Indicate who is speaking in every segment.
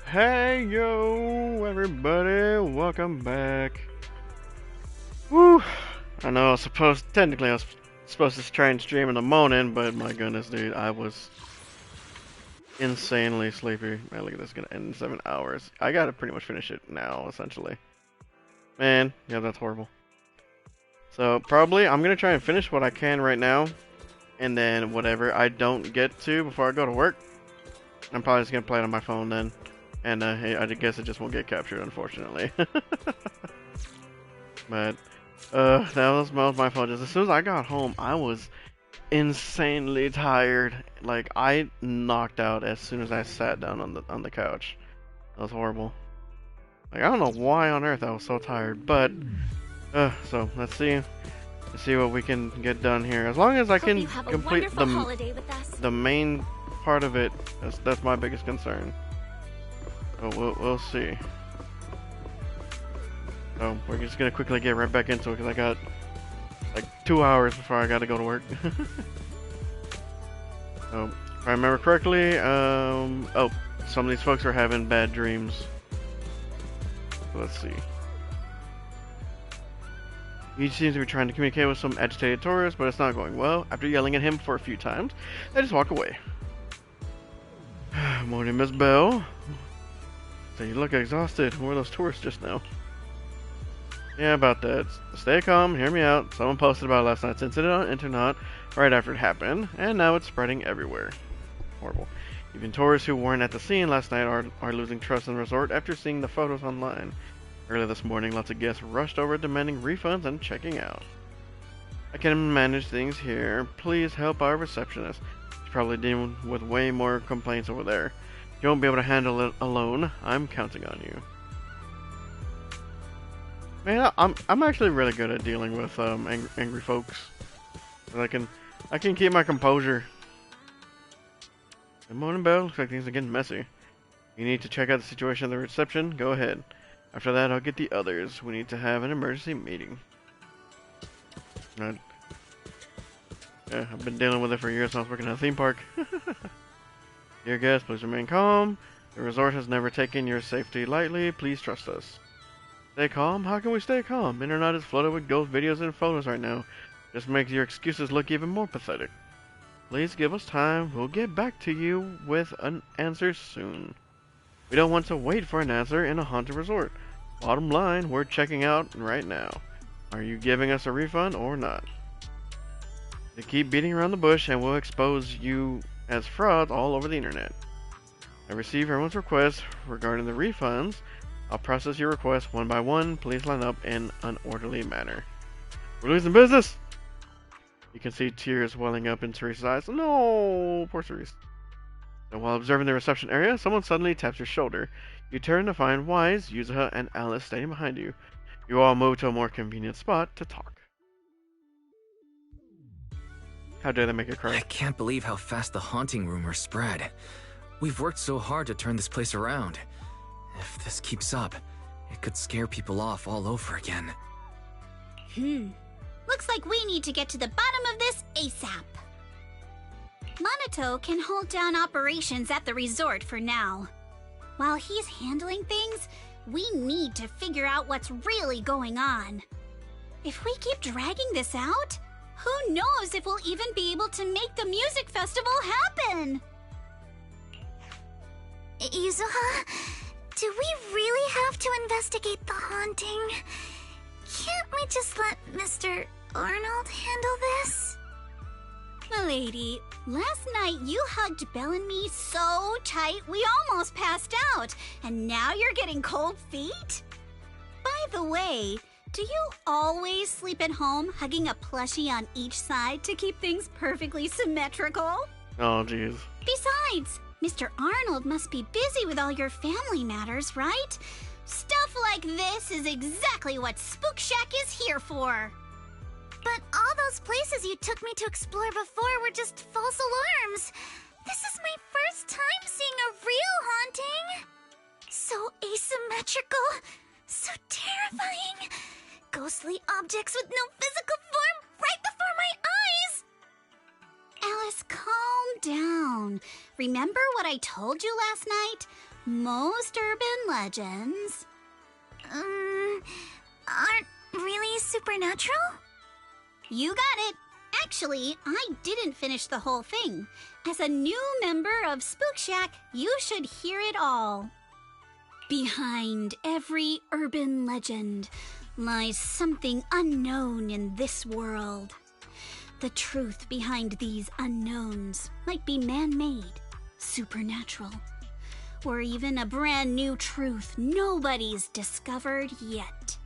Speaker 1: Hey yo, everybody, welcome back. Woo! I know technically I was supposed to try and stream in the morning, but my goodness, dude, I was insanely sleepy. Man, look at this, gonna end in 7 hours. I gotta pretty much finish it now, essentially. Man, yeah, that's horrible. So probably I'm gonna try and finish what I can right now, and then whatever I don't get to before I go to work, I'm probably just gonna play it on my phone then. And hey, I guess it just won't get captured, unfortunately. But that was my fault. Just as soon as I got home, I was insanely tired. Like I knocked out as soon as I sat down on the couch. That was horrible. Like I don't know why on earth I was so tired, but so let's see what we can get done here. As long as I can complete the main part of it, that's my biggest concern. So we'll see. So we're just gonna quickly get right back into it because I got like 2 hours before I gotta go to work. So if I remember correctly, oh, some of these folks are having bad dreams. So let's see. He seems to be trying to communicate with some agitated tourist, but it's not going well. After yelling at him for a few times, they just walk away. Morning, Miss Bell. So you look exhausted. Who are those tourists just now? Yeah, about that. Stay calm, hear me out. Someone posted about last night's incident on internet right after it happened, and now it's spreading everywhere. Horrible. Even tourists who weren't at the scene last night are losing trust in the resort after seeing the photos online. Earlier this morning, lots of guests rushed over demanding refunds and checking out. I can manage things here. Please help our receptionist. She's probably dealing with way more complaints over there. You won't be able to handle it alone. I'm counting on you. Man, I'm actually really good at dealing with angry folks. I can keep my composure. Good morning, Belle. Looks like things are getting messy. You need to check out the situation at the reception. Go ahead. After that, I'll get the others. We need to have an emergency meeting. Yeah, I've been dealing with it for years. I was working at a theme park. Dear guests, please remain calm. The resort has never taken your safety lightly. Please trust us. Stay calm? How can we stay calm? Internet is flooded with ghost videos and photos right now. Just makes your excuses look even more pathetic. Please give us time. We'll get back to you with an answer soon. We don't want to wait for an answer in a haunted resort. Bottom line, we're checking out right now. Are you giving us a refund or not? They keep beating around the bush and we'll expose you as frauds all over the internet. I received everyone's requests regarding the refunds. I'll process your requests one by one. Please line up in an orderly manner. We're losing business! You can see tears welling up in Teresa's eyes. No, poor Teresa. And while observing the reception area, someone suddenly taps your shoulder. You turn to find Wise, Yuzuha, and Alice standing behind you. You all move to a more convenient spot to talk. How dare they make it cry?
Speaker 2: I can't believe how fast the haunting rumors spread. We've worked so hard to turn this place around. If this keeps up, it could scare people off all over again.
Speaker 3: Looks like we need to get to the bottom of this ASAP. Monato can hold down operations at the resort for now. While he's handling things, we need to figure out what's really going on. If we keep dragging this out, who knows if we'll even be able to make the music festival happen?
Speaker 4: Yuzuha, do we really have to investigate the haunting? Can't we just let Mr. Arnold handle this?
Speaker 3: Milady, last night you hugged Belle and me so tight we almost passed out, and now you're getting cold feet? By the way, do you always sleep at home hugging a plushie on each side to keep things perfectly symmetrical?
Speaker 1: Oh, jeez.
Speaker 3: Besides, Mr. Arnold must be busy with all your family matters, right? Stuff like this is exactly what Spook Shack is here for.
Speaker 4: But all those places you took me to explore before were just false alarms. This is my first time seeing a real haunting. So asymmetrical, so terrifying. Ghostly objects with no physical form right before my eyes.
Speaker 3: Alice, calm down. Remember what I told you last night? Most urban legends
Speaker 4: aren't really supernatural?
Speaker 3: You got it. Actually, I didn't finish the whole thing. As a new member of Spook Shack, you should hear it all. Behind every urban legend lies something unknown in this world. The truth behind these unknowns might be man-made, supernatural, or even a brand new truth nobody's discovered yet.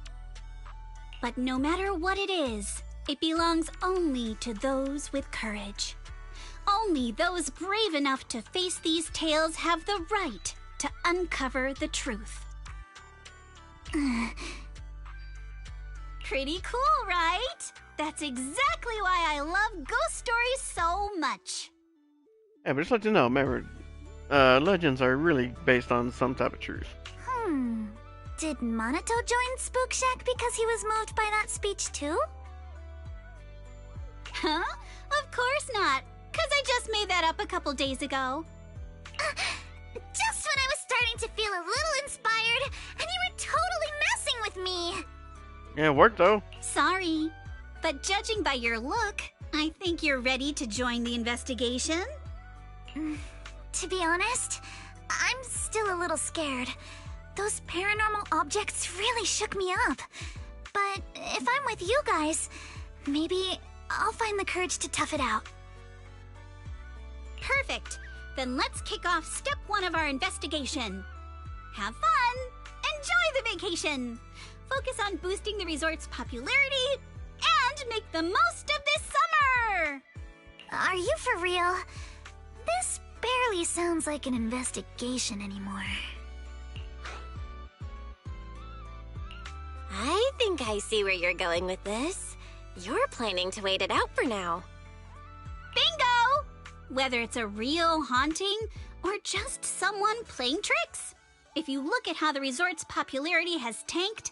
Speaker 3: But no matter what it is, it belongs only to those with courage. Only those brave enough to face these tales have the right to uncover the truth. Pretty cool, right? That's exactly why I love ghost stories so much.
Speaker 1: Yeah, but just let you know, remember, legends are really based on some type of truth.
Speaker 4: Did Monato join Spook Shack because he was moved by that speech too?
Speaker 3: Huh? Of course not. 'Cause I just made that up a couple days ago.
Speaker 4: Just when I was starting to feel a little inspired, and you were totally messing with me.
Speaker 1: Yeah, it worked though.
Speaker 3: Sorry. But judging by your look, I think you're ready to join the investigation.
Speaker 4: To be honest, I'm still a little scared. Those paranormal objects really shook me up. But if I'm with you guys, maybe I'll find the courage to tough it out.
Speaker 3: Perfect. Then let's kick off step 1 of our investigation. Have fun. Enjoy the vacation. Focus on boosting the resort's popularity and make the most of this summer.
Speaker 4: Are you for real? This barely sounds like an investigation anymore.
Speaker 5: I think I see where you're going with this. You're planning to wait it out for now.
Speaker 3: Bingo! Whether it's a real haunting or just someone playing tricks. If you look at how the resort's popularity has tanked,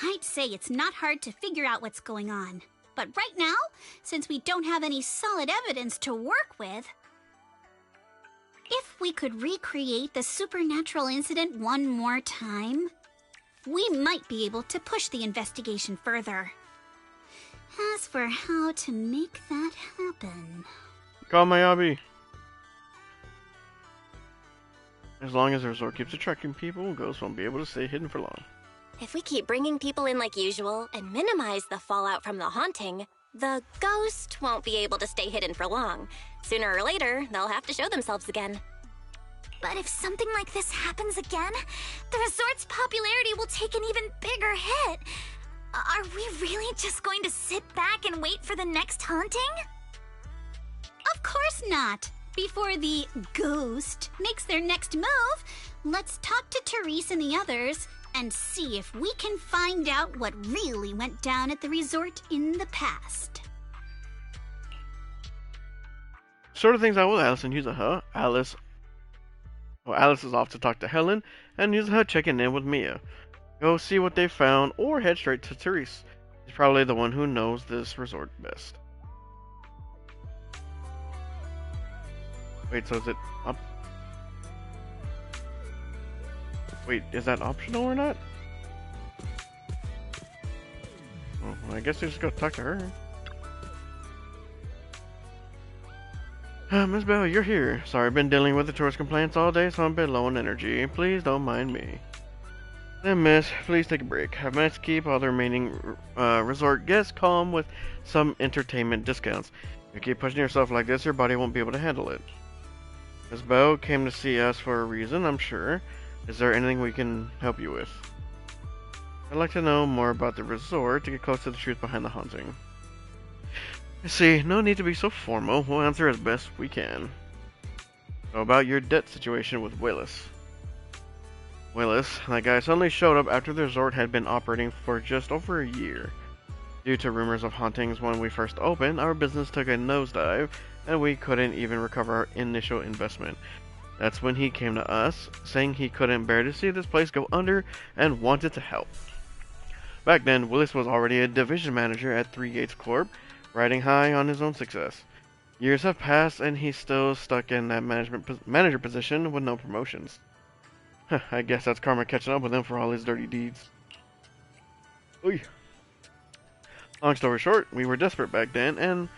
Speaker 3: I'd say it's not hard to figure out what's going on. But right now, since we don't have any solid evidence to work with, if we could recreate the supernatural incident one more time, we might be able to push the investigation further. As for how to make that happen...
Speaker 1: Call Mayabi. As long as the resort keeps attracting people, ghosts won't be able to stay hidden for long.
Speaker 5: If we keep bringing people in like usual and minimize the fallout from the haunting, the ghost won't be able to stay hidden for long. Sooner or later, they'll have to show themselves again.
Speaker 4: But if something like this happens again, the resort's popularity will take an even bigger hit. Are we really just going to sit back and wait for the next haunting?
Speaker 3: Of course not. Before the ghost makes their next move, let's talk to Therese and the others and see if we can find out what really went down at the resort in the past.
Speaker 1: Sort of things out with Alice and Yuzuha. Alice is off to talk to Helen, and Yuzuha checking in with Mia. Go see what they found, or head straight to Therese. She's probably the one who knows this resort best. Wait, so is it up? Wait, is that optional or not? Well, I guess we just go talk to her. Miss Bell, you're here. Sorry, I've been dealing with the tourist complaints all day, so I'm a bit low on energy. Please don't mind me. Then, miss, please take a break. I've managed to keep all the remaining resort guests calm with some entertainment discounts. If you keep pushing yourself like this, your body won't be able to handle it. Miss Bell came to see us for a reason, I'm sure. Is there anything we can help you with? I'd like to know more about the resort to get close to the truth behind the haunting. I see, no need to be so formal. We'll answer as best we can. So about your debt situation with Willis. Willis, that guy suddenly showed up after the resort had been operating for just over a year. Due to rumors of hauntings when we first opened, our business took a nosedive, and we couldn't even recover our initial investment. That's when he came to us, saying he couldn't bear to see this place go under and wanted to help. Back then, Willis was already a division manager at Three Gates Corp, riding high on his own success. Years have passed, and he's still stuck in that manager position with no promotions. I guess that's karma catching up with him for all his dirty deeds. Oy. Long story short, we were desperate back then and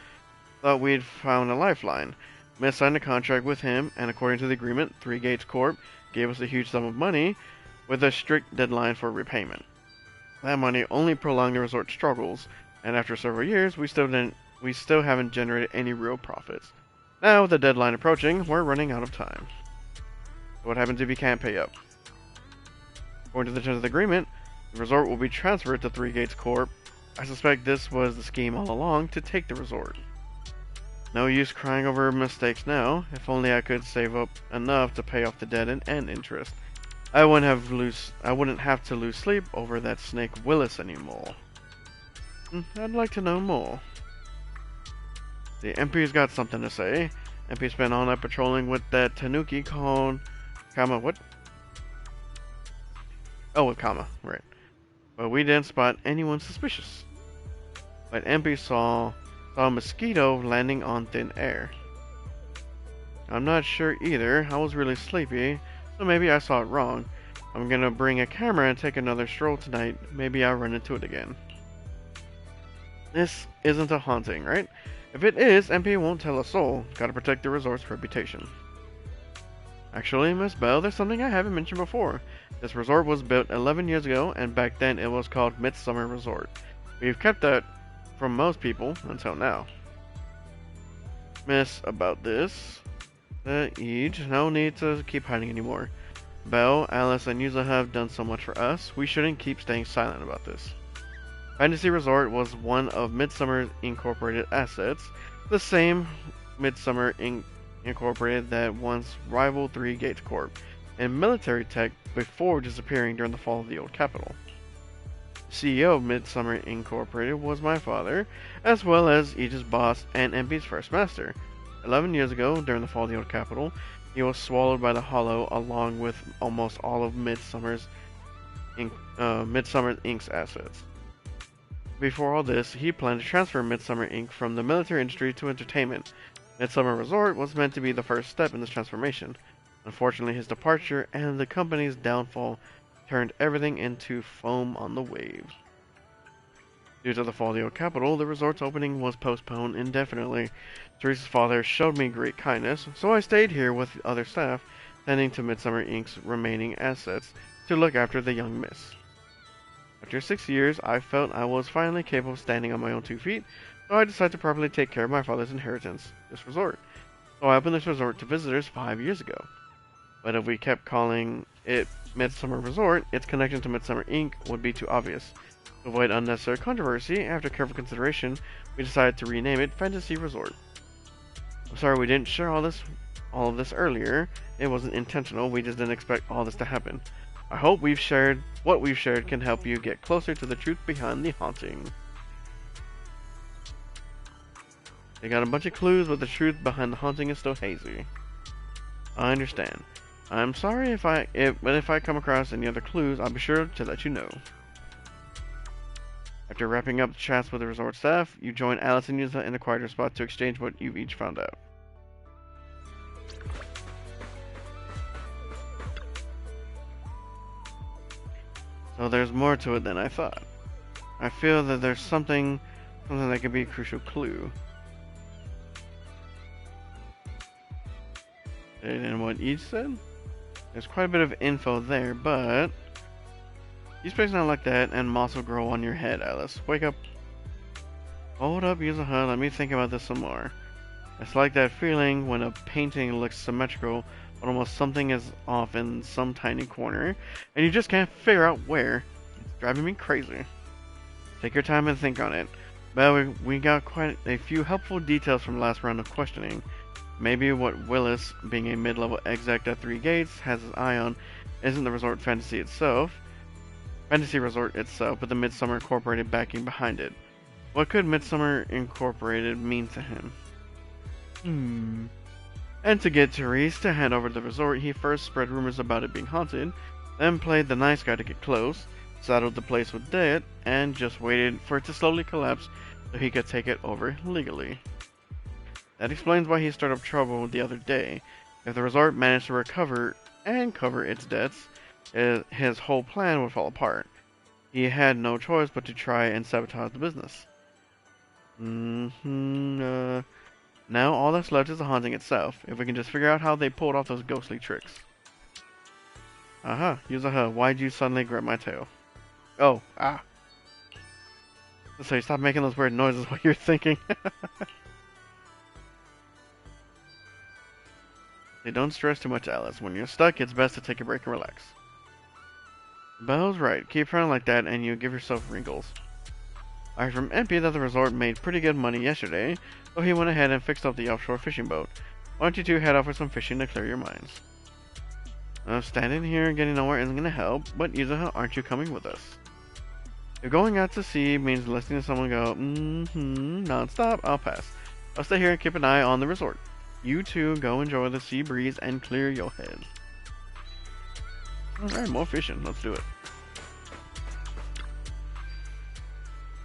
Speaker 1: thought we'd found a lifeline. Miss signed a contract with him, and according to the agreement, Three Gates Corp gave us a huge sum of money with a strict deadline for repayment. That money only prolonged the resort's struggles, and after several years, we still haven't generated any real profits. Now, with the deadline approaching, we're running out of time. What happens if you can't pay up? According to the terms of the agreement, the resort will be transferred to Three Gates Corp. I suspect this was the scheme all along to take the resort. No use crying over mistakes now. If only I could save up enough to pay off the debt and interest. I wouldn't have to lose sleep over that snake Willis anymore. I'd like to know more. The MP's got something to say. MP spent all night patrolling with that Tanuki called Kama. What? Oh, with Kama, right. But we didn't spot anyone suspicious. But MP saw a mosquito landing on thin air. I'm not sure either. I was really sleepy, so maybe I saw it wrong. I'm gonna bring a camera and take another stroll tonight. Maybe I'll run into it again. This isn't a haunting, right? If it is, MP won't tell a soul. Gotta protect the resort's reputation. Actually, Miss Bell, there's something I haven't mentioned before. This resort was built 11 years ago, and back then it was called Midsummer Resort. We've kept that from most people until now. Miss, about this. Age, no need to keep hiding anymore. Belle, Alice, and Yuza have done so much for us. We shouldn't keep staying silent about this. Fantasy Resort was one of Midsummer Incorporated assets, the same Midsummer Incorporated that once rivaled Three Gates Corp. in military tech before disappearing during the fall of the old capital. CEO of Midsummer Incorporated was my father, as well as Aegis' boss and MP's first master. 11 years ago, during the fall of the old capital, he was swallowed by the Hollow along with almost all of Midsummer Inc.'s assets. Before all this, he planned to transfer Midsummer Inc. from the military industry to entertainment. Midsummer Resort was meant to be the first step in this transformation. Unfortunately, his departure and the company's downfall turned everything into foam on the waves. Due to the fall of the old capital, the resort's opening was postponed indefinitely. Teresa's father showed me great kindness, so I stayed here with the other staff, tending to Midsummer Inc.'s remaining assets to look after the young miss. After 6 years, I felt I was finally capable of standing on my own 2 feet, so I decided to properly take care of my father's inheritance, this resort. So I opened this resort to visitors 5 years ago. But if we kept calling it Midsummer Resort, its connection to Midsummer Inc. would be too obvious. To avoid unnecessary controversy, after careful consideration, we decided to rename it Fantasy Resort. I'm sorry we didn't share all of this earlier. It wasn't intentional, we just didn't expect all this to happen. I hope what we've shared can help you get closer to the truth behind the haunting. They got a bunch of clues, but the truth behind the haunting is still hazy. I understand. I'm sorry if I come across any other clues, I'll be sure to let you know. After wrapping up the chats with the resort staff, you join Alice and Yuza in the quieter spot to exchange what you've each found out. So there's more to it than I thought. I feel that there's something that could be a crucial clue. And what each said? There's quite a bit of info there, but you space not like that, and moss will grow on your head, Alice. Wake up. Hold up, Yuza, let me think about this some more. It's like that feeling when a painting looks symmetrical, but almost something is off in some tiny corner, and you just can't figure out where. It's driving me crazy. Take your time and think on it. But we got quite a few helpful details from the last round of questioning. Maybe what Willis, being a mid-level exec at Three Gates, has his eye on isn't the resort Fantasy Resort itself, but the Midsummer Incorporated backing behind it. What could Midsummer Incorporated mean to him? And to get Therese to hand over the resort, he first spread rumors about it being haunted, then played the nice guy to get close, saddled the place with debt, and just waited for it to slowly collapse so he could take it over legally. That explains why he stirred up trouble the other day. If the resort managed to recover and cover its debts, his whole plan would fall apart. He had no choice but to try and sabotage the business. Now all that's left is the haunting itself, if we can just figure out how they pulled off those ghostly tricks. Aha, Yuzuha, why'd you suddenly grab my tail? Oh, So you stop making those weird noises while you're thinking. Hey, don't stress too much, Alice. When you're stuck, it's best to take a break and relax. Belle's right. Keep running like that and you give yourself wrinkles. I heard from MP that the resort made pretty good money yesterday, so he went ahead and fixed up the offshore fishing boat. Why don't you two head off for some fishing to clear your minds? Standing here and getting nowhere isn't gonna help, but Yuzuha, aren't you coming with us? If going out to sea means listening to someone go, non-stop, I'll pass. I'll stay here and keep an eye on the resort. You two go enjoy the sea breeze and clear your heads. Alright, more fishing. Let's do it.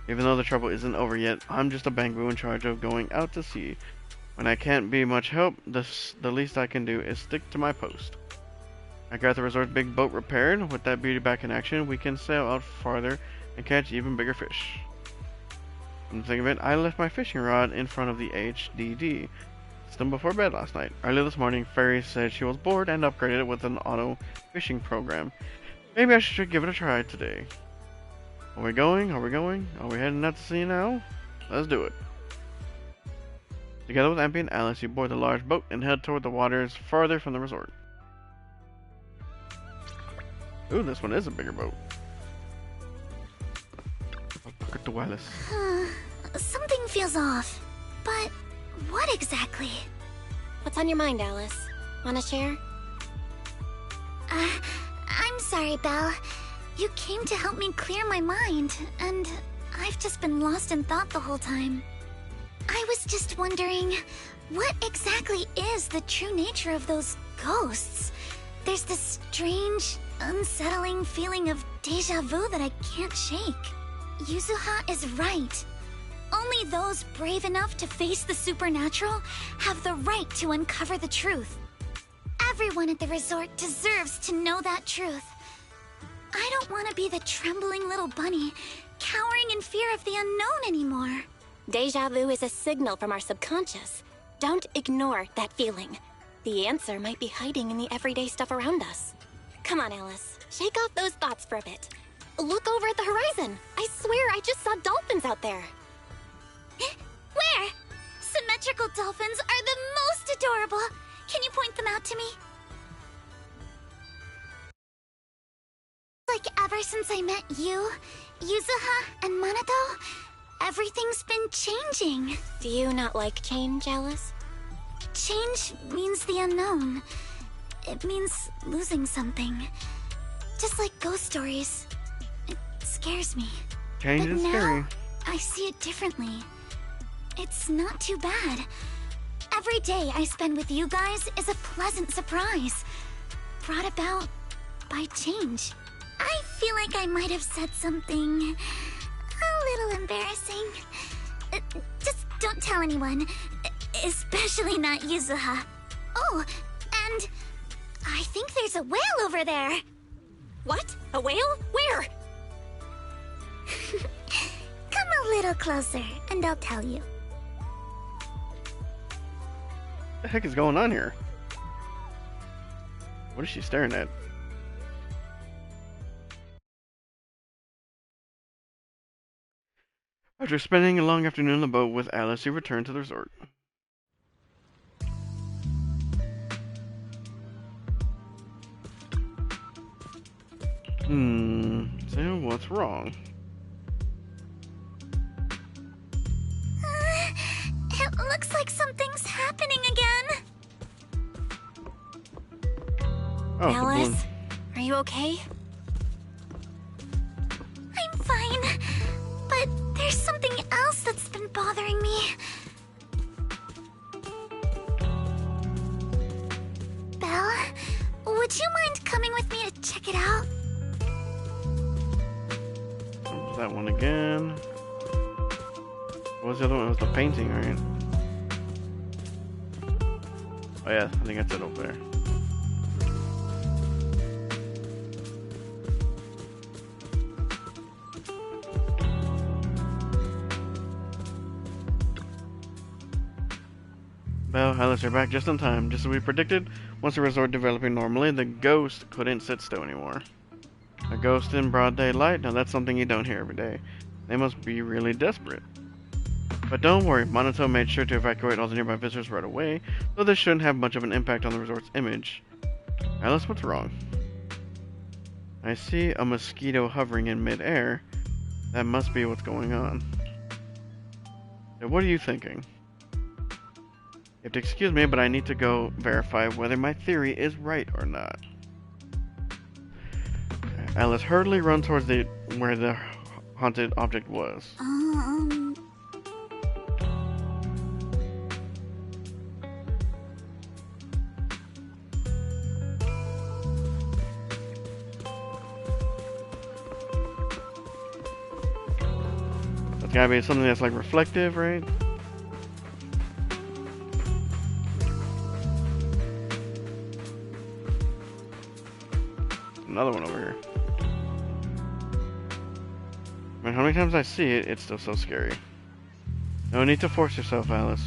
Speaker 1: Even though the trouble isn't over yet, I'm just a bangoo in charge of going out to sea. When I can't be much help, the least I can do is stick to my post. I got the resort's big boat repaired. With that beauty back in action, we can sail out farther and catch even bigger fish. Come to think of it, I left my fishing rod in front of the HDD system before bed last night. Early this morning, Fairy said she was bored and upgraded it with an auto fishing program. Maybe I should give it a try today. Are we going? Are we going? Are we heading out to sea now? Let's do it. Together with Ampy and Alice, you board the large boat and head toward the waters farther from the resort. Ooh, this one is a bigger boat. Look at the wireless.
Speaker 4: Something feels off. But what exactly?
Speaker 5: What's on your mind, Alice? Wanna share?
Speaker 4: I'm sorry, Belle. You came to help me clear my mind, and I've just been lost in thought the whole time. I was just wondering, what exactly is the true nature of those ghosts? There's this strange, unsettling feeling of déjà vu that I can't shake. Yuzuha is right. Only those brave enough to face the supernatural have the right to uncover the truth. Everyone at the resort deserves to know that truth. I don't want to be the trembling little bunny, cowering in fear of the unknown anymore.
Speaker 5: Deja vu is a signal from our subconscious. Don't ignore that feeling. The answer might be hiding in the everyday stuff around us. Come on, Alice. Shake off those thoughts for a bit. Look over at the horizon. I swear I just saw dolphins out there.
Speaker 4: Where? Symmetrical dolphins are the most adorable. Can you point them out to me? Like ever since I met you, Yuzuha, and Manato, everything's been changing.
Speaker 5: Do you not like change, Alice?
Speaker 4: Change means the unknown. It means losing something. Just like ghost stories. It scares me.
Speaker 1: Change is scary.
Speaker 4: I see it differently. It's not too bad. Every day I spend with you guys is a pleasant surprise, brought about by change. I feel like I might have said something a little embarrassing. Just don't tell anyone, especially not Yuzuha. Oh, and I think there's a whale over there.
Speaker 5: What? A whale? Where?
Speaker 4: Come a little closer, and I'll tell you.
Speaker 1: What the heck is going on here? What is she staring at? After spending a long afternoon on the boat with Alice, you return to the resort. So what's wrong?
Speaker 4: It looks like something's happening again.
Speaker 1: Oh,
Speaker 5: Alice, are you okay?
Speaker 4: I'm fine, but there's something else that's been bothering me. Belle, would you mind coming with me to check it out?
Speaker 1: That one again. What was the other one? It was the painting, right? Oh yeah, I think that's it over there. Well, Alice, you're back just in time. Just as we predicted, once the resort developing normally, the ghost couldn't sit still anymore. A ghost in broad daylight? Now that's something you don't hear every day. They must be really desperate. But don't worry, Monato made sure to evacuate all the nearby visitors right away, so this shouldn't have much of an impact on the resort's image. Alice, what's wrong? I see a mosquito hovering in mid-air. That must be what's going on. Now, what are you thinking? You have to excuse me, but I need to go verify whether my theory is right or not. Alice hurriedly runs towards where the haunted object was. That's gotta be something that's like reflective, right? Another one over here. Man, how many times I see it, it's still so scary. No need to force yourself, Alice.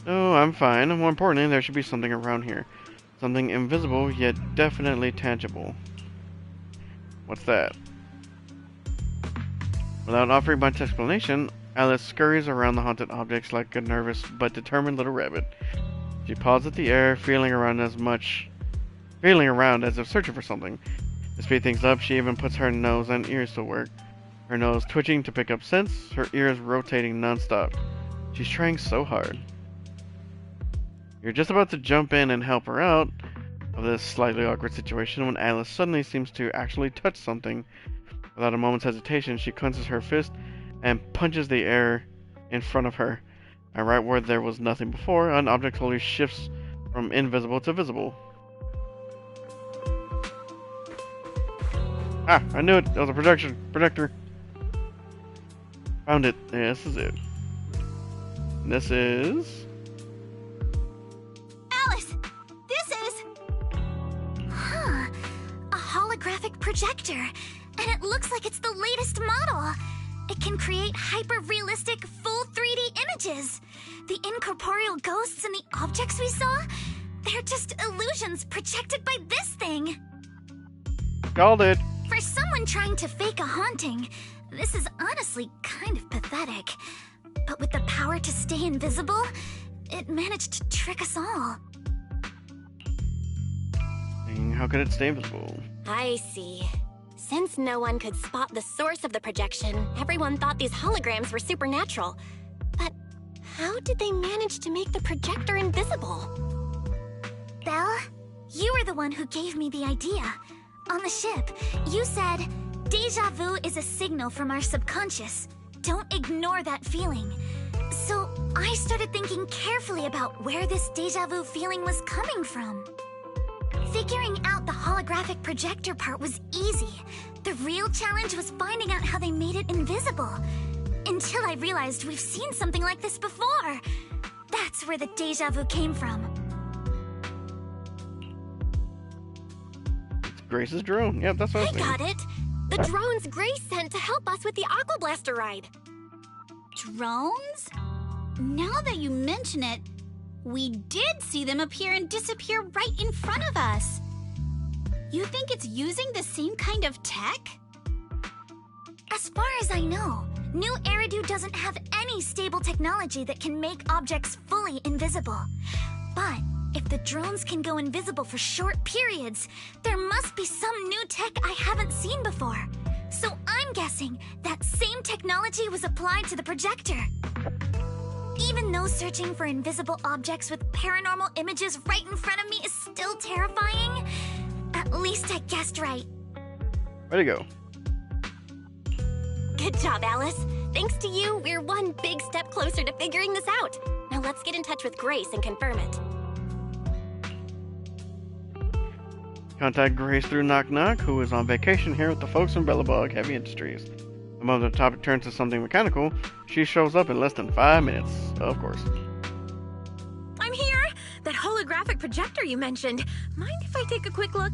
Speaker 1: No, I'm fine. More importantly, there should be something around here. Something invisible, yet definitely tangible. What's that? Without offering much explanation, Alice scurries around the haunted objects like a nervous but determined little rabbit. She paws at the air, feeling around as if searching for something. To speed things up, she even puts her nose and ears to work. Her nose twitching to pick up scents, her ears rotating non-stop. She's trying so hard. You're just about to jump in and help her out of this slightly awkward situation when Alice suddenly seems to actually touch something. Without a moment's hesitation, she clenches her fist and punches the air in front of her. And right where there was nothing before, an object slowly shifts from invisible to visible. Ah, I knew it. That was a projector. Found it. Yeah, this is it. This is...
Speaker 4: Alice! This is... Huh. A holographic projector. And it looks like it's the latest model. It can create hyper-realistic, full 3D images. The incorporeal ghosts and the objects we saw, they're just illusions projected by this thing.
Speaker 1: Called it.
Speaker 4: For someone trying to fake a haunting, this is honestly kind of pathetic. But with the power to stay invisible, it managed to trick us all.
Speaker 1: How could it stay invisible?
Speaker 5: I see. Since no one could spot the source of the projection, everyone thought these holograms were supernatural. But how did they manage to make the projector invisible?
Speaker 4: Belle, you were the one who gave me the idea. On the ship, you said, "Deja vu is a signal from our subconscious. Don't ignore that feeling." So I started thinking carefully about where this deja vu feeling was coming from. Figuring out the holographic projector part was easy. The real challenge was finding out how they made it invisible. Until I realized we've seen something like this before. That's where the deja vu came from.
Speaker 1: It's Grace's drone. Yep, that's what I was
Speaker 5: I
Speaker 1: saying.
Speaker 5: got it! The drones Grace sent to help us with the Aqua Blaster ride.
Speaker 3: Drones? Now that you mention it, we did see them appear and disappear right in front of us. You think it's using the same kind of tech?
Speaker 4: As far as I know, New Eridu doesn't have any stable technology that can make objects fully invisible. But if the drones can go invisible for short periods, there must be some new tech I haven't seen before. So I'm guessing that same technology was applied to the projector. Even though searching for invisible objects with paranormal images right in front of me is still terrifying, at least I guessed right.
Speaker 1: Way to go.
Speaker 5: Good job, Alice. Thanks to you, we're one big step closer to figuring this out. Now let's get in touch with Grace and confirm it.
Speaker 1: Contact Grace through Knock Knock, who is on vacation here with the folks from Bellabog Heavy Industries. The moment the topic turns to something mechanical, she shows up in less than 5 minutes, of course.
Speaker 6: I'm here! That holographic projector you mentioned. Mind if I take a quick look?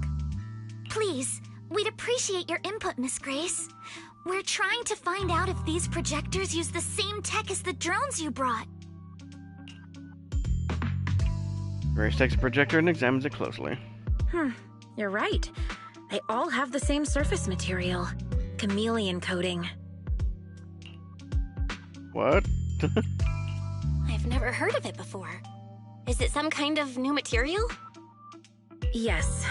Speaker 4: Please, we'd appreciate your input, Miss Grace. We're trying to find out if these projectors use the same tech as the drones you brought.
Speaker 1: Grace takes a projector and examines it closely.
Speaker 6: You're right. They all have the same surface material. Chameleon coating.
Speaker 1: What?
Speaker 5: I've never heard of it before. Is it some kind of new material?
Speaker 6: Yes.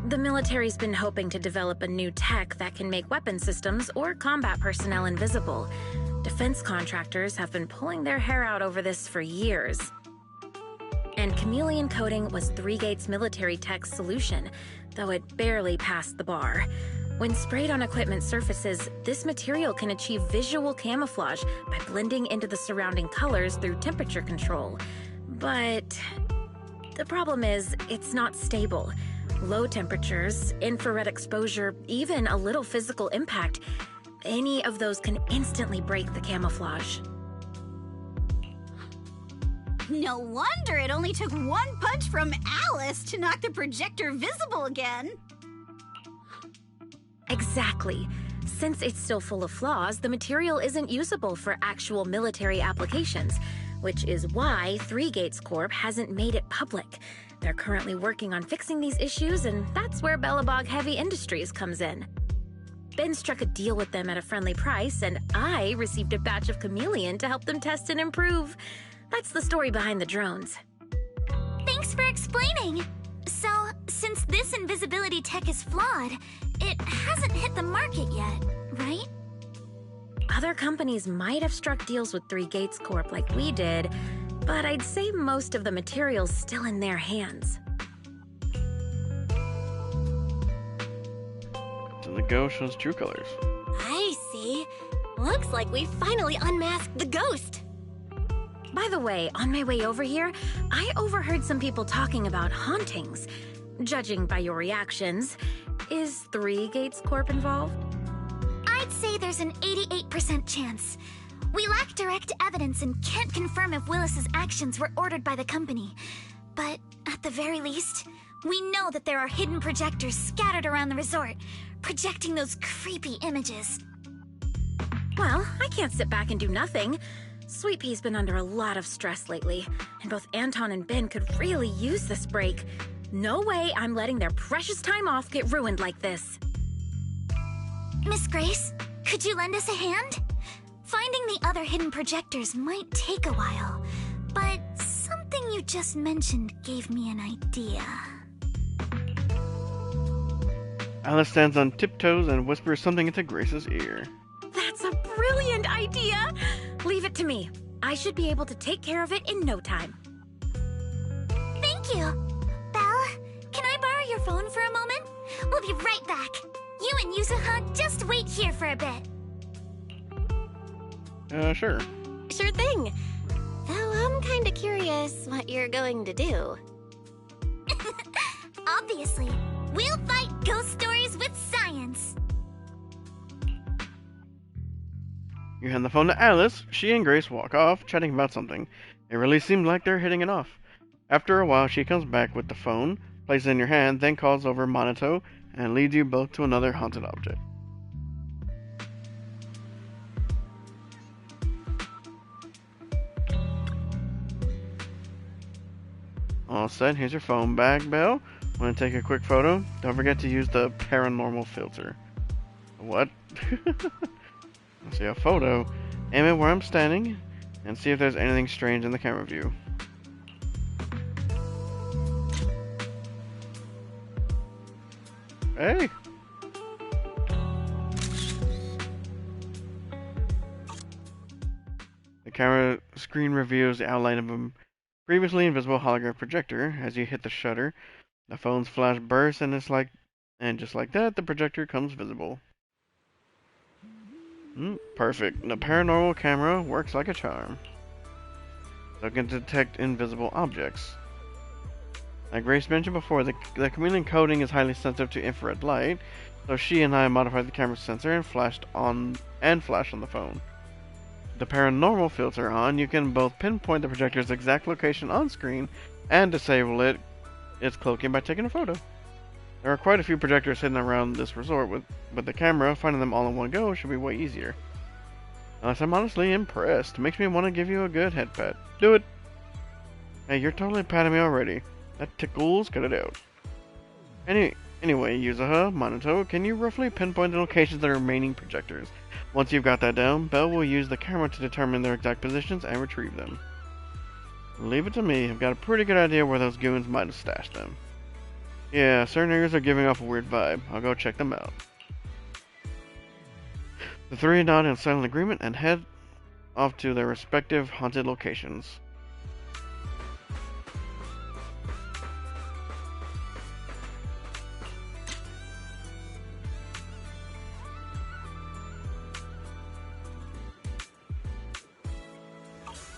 Speaker 6: The military's been hoping to develop a new tech that can make weapon systems or combat personnel invisible. Defense contractors have been pulling their hair out over this for years. And chameleon coating was Three Gates military tech's solution, though it barely passed the bar. When sprayed on equipment surfaces, this material can achieve visual camouflage by blending into the surrounding colors through temperature control. But the problem is, it's not stable. Low temperatures, infrared exposure, even a little physical impact, any of those can instantly break the camouflage.
Speaker 3: No wonder it only took one punch from Alice to knock the projector visible again.
Speaker 6: Exactly. Since it's still full of flaws, the material isn't usable for actual military applications, which is why Three Gates Corp hasn't made it public. They're currently working on fixing these issues, and that's where Bellabog Heavy Industries comes in. Ben struck a deal with them at a friendly price, and I received a batch of chameleon to help them test and improve. That's the story behind the drones.
Speaker 4: Thanks for explaining. So, since this invisibility tech is flawed, it hasn't hit the market yet, right?
Speaker 6: Other companies might have struck deals with Three Gates Corp like we did, but I'd say most of the material's still in their hands.
Speaker 1: So the ghost shows true colors.
Speaker 5: I see. Looks like we finally unmasked the ghost.
Speaker 6: By the way, on my way over here, I overheard some people talking about hauntings. Judging by your reactions, is Three Gates Corp involved?
Speaker 4: I'd say there's an 88% chance. We lack direct evidence and can't confirm if Willis's actions were ordered by the company. But at the very least, we know that there are hidden projectors scattered around the resort, projecting those creepy images.
Speaker 6: Well, I can't sit back and do nothing. Sweet Pea's been under a lot of stress lately, and both Anton and Ben could really use this break. No way I'm letting their precious time off get ruined like this.
Speaker 4: Miss Grace, could you lend us a hand? Finding the other hidden projectors might take a while, but something you just mentioned gave me an idea.
Speaker 1: Alice stands on tiptoes and whispers something into Grace's ear.
Speaker 6: That's a brilliant idea! Leave it to me. I should be able to take care of it in no time.
Speaker 4: Thank you. Belle, can I borrow your phone for a moment? We'll be right back. You and Yuzuha just wait here for a bit.
Speaker 1: Sure.
Speaker 5: Sure thing. Though I'm kinda curious what you're going to do.
Speaker 4: Obviously, we'll fight ghost stories with science.
Speaker 1: You hand the phone to Alice. She and Grace walk off, chatting about something. It really seems like they're hitting it off. After a while, she comes back with the phone, places it in your hand, then calls over Monato, and leads you both to another haunted object. All set, here's your phone back, Belle. Want to take a quick photo? Don't forget to use the paranormal filter. What? Let's see a photo. Aim it where I'm standing, and see if there's anything strange in the camera view. Hey! The camera screen reveals the outline of a previously invisible holograph projector. As you hit the shutter, the phone's flash bursts, and just like that, the projector comes visible. Perfect. The paranormal camera works like a charm. So it can detect invisible objects. Like Grace mentioned before, the chameleon coating is highly sensitive to infrared light, so she and I modified the camera sensor and flashed on the phone. The paranormal filter on, you can both pinpoint the projector's exact location on screen and disable its cloaking by taking a photo. There are quite a few projectors hidden around this resort. With the camera, finding them all in one go should be way easier. Unless I'm honestly impressed. Makes me want to give you a good head pat. Do it! Hey, you're totally patting me already. That tickles. Cut it out. Anyway, Yuzuha, Minato, can you roughly pinpoint the locations of the remaining projectors? Once you've got that down, Belle will use the camera to determine their exact positions and retrieve them. Leave it to me. I've got a pretty good idea where those goons might have stashed them. Yeah, certain areas are giving off a weird vibe. I'll go check them out. The three nod in silent agreement and head off to their respective haunted locations.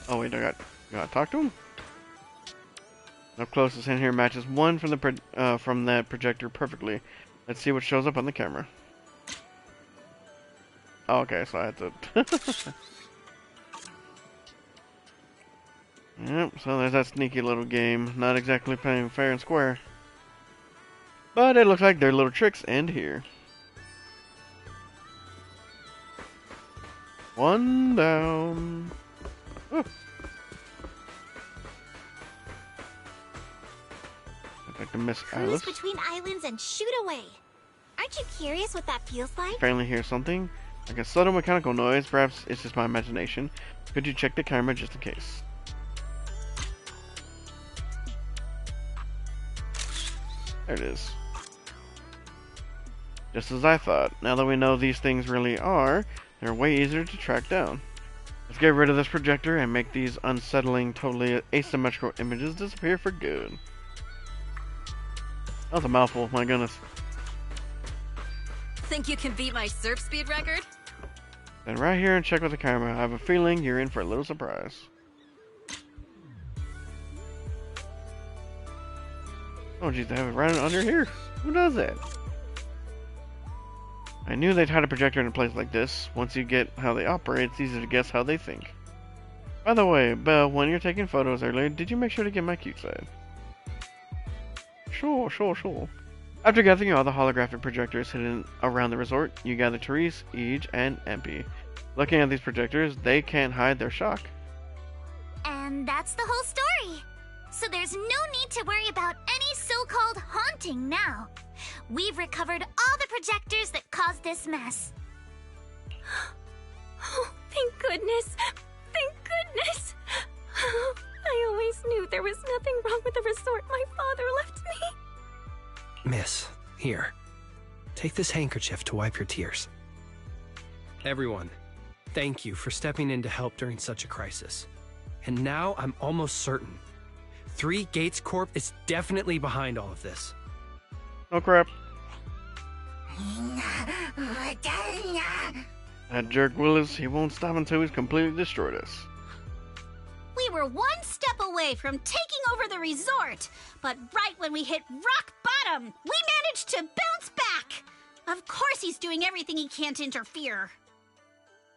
Speaker 1: Oh wait, I gotta talk to him? Up close, this hand here matches one from that projector perfectly. Let's see what shows up on the camera. Oh, okay, so I had to... Yep, so there's that sneaky little game. Not exactly playing fair and square. But it looks like their little tricks end here. One down. Ooh. I'd like to miss Alice.
Speaker 4: Cruise between islands and shoot away. Aren't you curious what that feels like?
Speaker 1: Finally hear something. Like a subtle mechanical noise. Perhaps it's just my imagination. Could you check the camera just in case? There it is. Just as I thought. Now that we know these things really are, they're way easier to track down. Let's get rid of this projector and make these unsettling, totally asymmetrical images disappear for good. That was a mouthful, my goodness.
Speaker 7: Think you can beat my surf speed record?
Speaker 1: Then right here and check with the camera. I have a feeling you're in for a little surprise. Oh geez, they have it right under here. Who does that? I knew they'd had a projector in a place like this. Once you get how they operate, it's easy to guess how they think. By the way, Belle, when you're taking photos earlier, did you make sure to get my cute side? Sure. After gathering all the holographic projectors hidden around the resort, you gather Therese, Ige, and MP. Looking at these projectors, they can't hide their shock.
Speaker 4: And that's the whole story. So there's no need to worry about any so-called haunting now. We've recovered all the projectors that caused this mess.
Speaker 5: Oh, thank goodness. Thank goodness. I always knew there was nothing wrong with the resort my father left me.
Speaker 8: Miss, here. Take this handkerchief to wipe your tears. Everyone, thank you for stepping in to help during such a crisis. And now I'm almost certain. 3 Gates Corp is definitely behind all of this.
Speaker 1: Oh crap. That jerk Willis, he won't stop until he's completely destroyed us.
Speaker 3: We were one step away from taking over the resort, but right when we hit rock bottom, we managed to bounce back. Of course he's doing everything he can to interfere.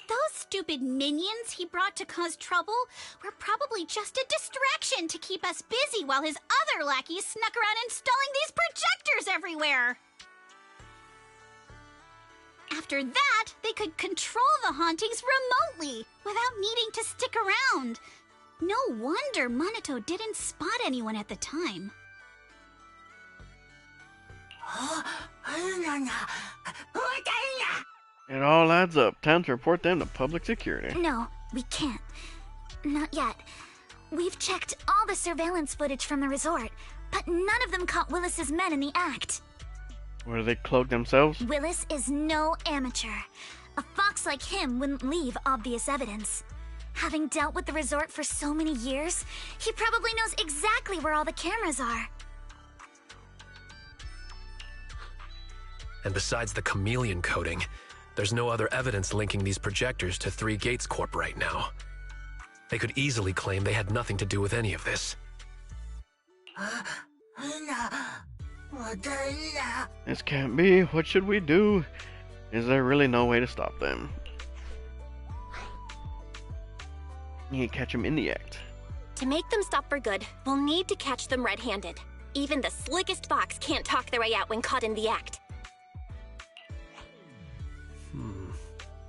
Speaker 3: Those stupid minions he brought to cause trouble were probably just a distraction to keep us busy while his other lackeys snuck around installing these projectors everywhere. After that, they could control the hauntings remotely without needing to stick around. No wonder Minato didn't spot anyone at the time.
Speaker 1: It all adds up. Time to report them to public security.
Speaker 4: No, we can't. Not yet. We've checked all the surveillance footage from the resort, but none of them caught Willis's men in the act.
Speaker 1: Or do they cloak themselves?
Speaker 4: Willis is no amateur. A fox like him wouldn't leave obvious evidence. Having dealt with the resort for so many years, he probably knows exactly where all the cameras are.
Speaker 9: And besides the chameleon coating, there's no other evidence linking these projectors to 3 Gates Corp right now. They could easily claim they had nothing to do with any of this.
Speaker 1: This can't be. What should we do? Is there really no way to stop them? You can't catch them in the act.
Speaker 5: To make them stop for good, we'll need to catch them red-handed. Even the slickest fox can't talk their way out when caught in the act.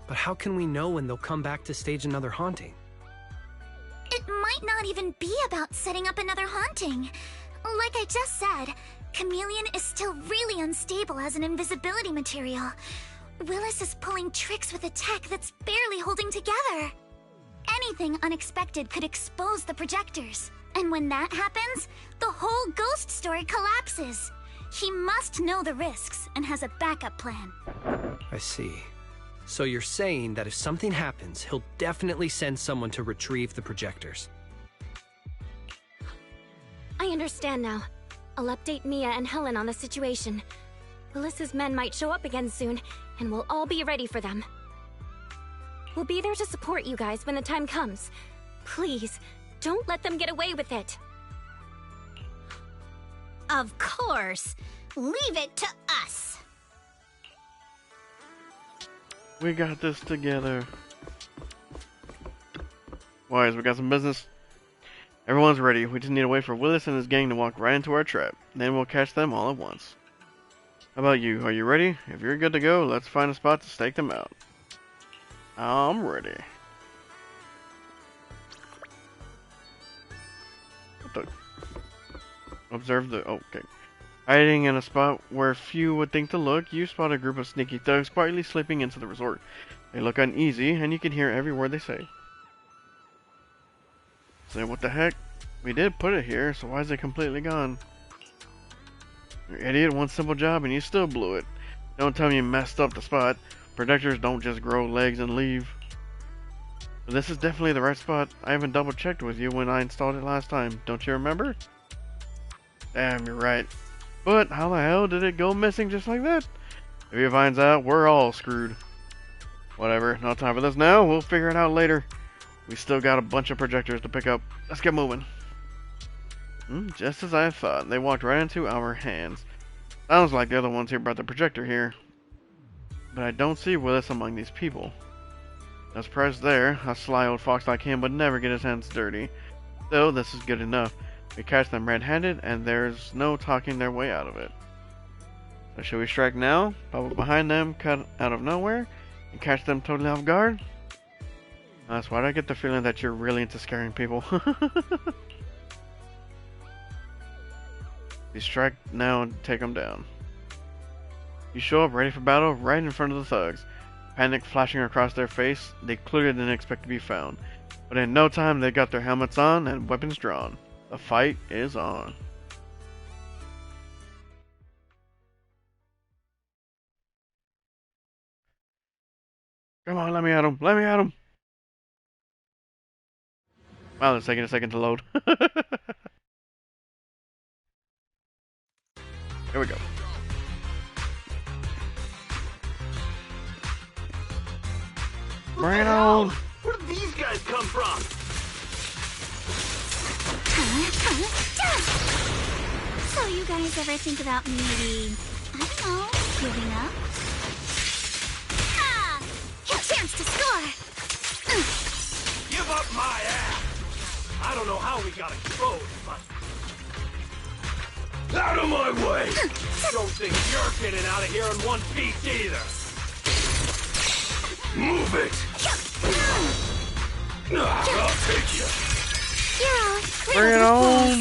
Speaker 8: But how can we know when they'll come back to stage another haunting?
Speaker 4: It might not even be about setting up another haunting. Like I just said, Chameleon is still really unstable as an invisibility material. Willis is pulling tricks with a tech that's barely holding together. Anything unexpected could expose the projectors. And when that happens, the whole ghost story collapses. He must know the risks and has a backup plan.
Speaker 8: I see. So you're saying that if something happens, he'll definitely send someone to retrieve the projectors.
Speaker 5: I understand now. I'll update Mia and Helen on the situation. Willis's men might show up again soon, and we'll all be ready for them. We'll be there to support you guys when the time comes. Please, don't let them get away with it.
Speaker 3: Of course. Leave it to us.
Speaker 1: We got this together. Wise, we got some business. Everyone's ready. We just need to wait for Willis and his gang to walk right into our trap. Then we'll catch them all at once. How about you? Are you ready? If you're good to go, let's find a spot to stake them out. I'm ready. What the? Observe the... okay. Hiding in a spot where few would think to look, you spot a group of sneaky thugs quietly slipping into the resort. They look uneasy, and you can hear every word they say. Say, what the heck? We did put it here, so why is it completely gone? You idiot, one simple job and you still blew it. Don't tell me you messed up the spot. Projectors don't just grow legs and leave. But this is definitely the right spot. I haven't double checked with you when I installed it last time. Don't you remember? Damn, you're right. But how the hell did it go missing just like that? If he finds out, we're all screwed. Whatever, no time for this now. We'll figure it out later. We still got a bunch of projectors to pick up. Let's get moving. Just as I thought, they walked right into our hands. Sounds like the other ones here brought the projector here. But I don't see Willis among these people. No surprise there. A sly old fox like him would never get his hands dirty. Still, this is good enough. We catch them red-handed, and there's no talking their way out of it. So should we strike now? Bubble behind them, cut out of nowhere, and catch them totally off guard? That's why I get the feeling that you're really into scaring people. We strike now and take them down. You show up ready for battle right in front of the thugs. Panic flashing across their face, they clearly didn't expect to be found. But in no time they got their helmets on and weapons drawn. The fight is on. Come on, let me at him. Let me at him. Wow, it's taking a second to load. Here we go. Bring it on!
Speaker 10: Where did these guys come from?
Speaker 3: So you guys ever think about maybe, I don't know, giving up?
Speaker 4: Ah! Your chance to score!
Speaker 10: Give up my ass! I don't know how we got exposed, but... Out of my way! Don't think you're getting out of here in one piece either! Move it! I'll take you!
Speaker 4: Yeah,
Speaker 1: Bring it on!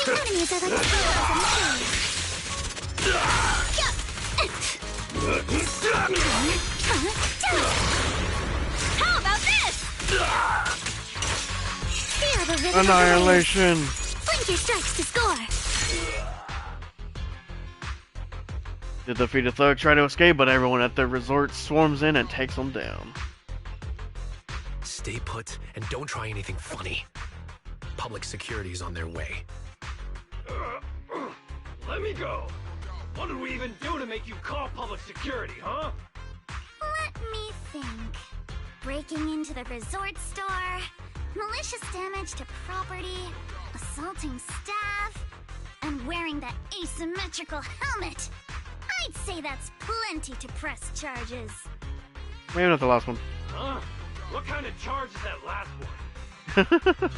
Speaker 4: The enemies are like
Speaker 3: How about this?
Speaker 1: Annihilation!
Speaker 4: Blink your strikes to score!
Speaker 1: The defeated thug try to escape, but everyone at the resort swarms in and takes them down.
Speaker 9: Stay put and don't try anything funny. Public security is on their way.
Speaker 10: Let me go! What did we even do to make you call public security, huh?
Speaker 4: Let me think. Breaking into the resort store, malicious damage to property, assaulting staff, and wearing that asymmetrical helmet. I'd say that's plenty to press charges.
Speaker 1: Maybe not the last one.
Speaker 10: Huh? What kind of charge is that last one?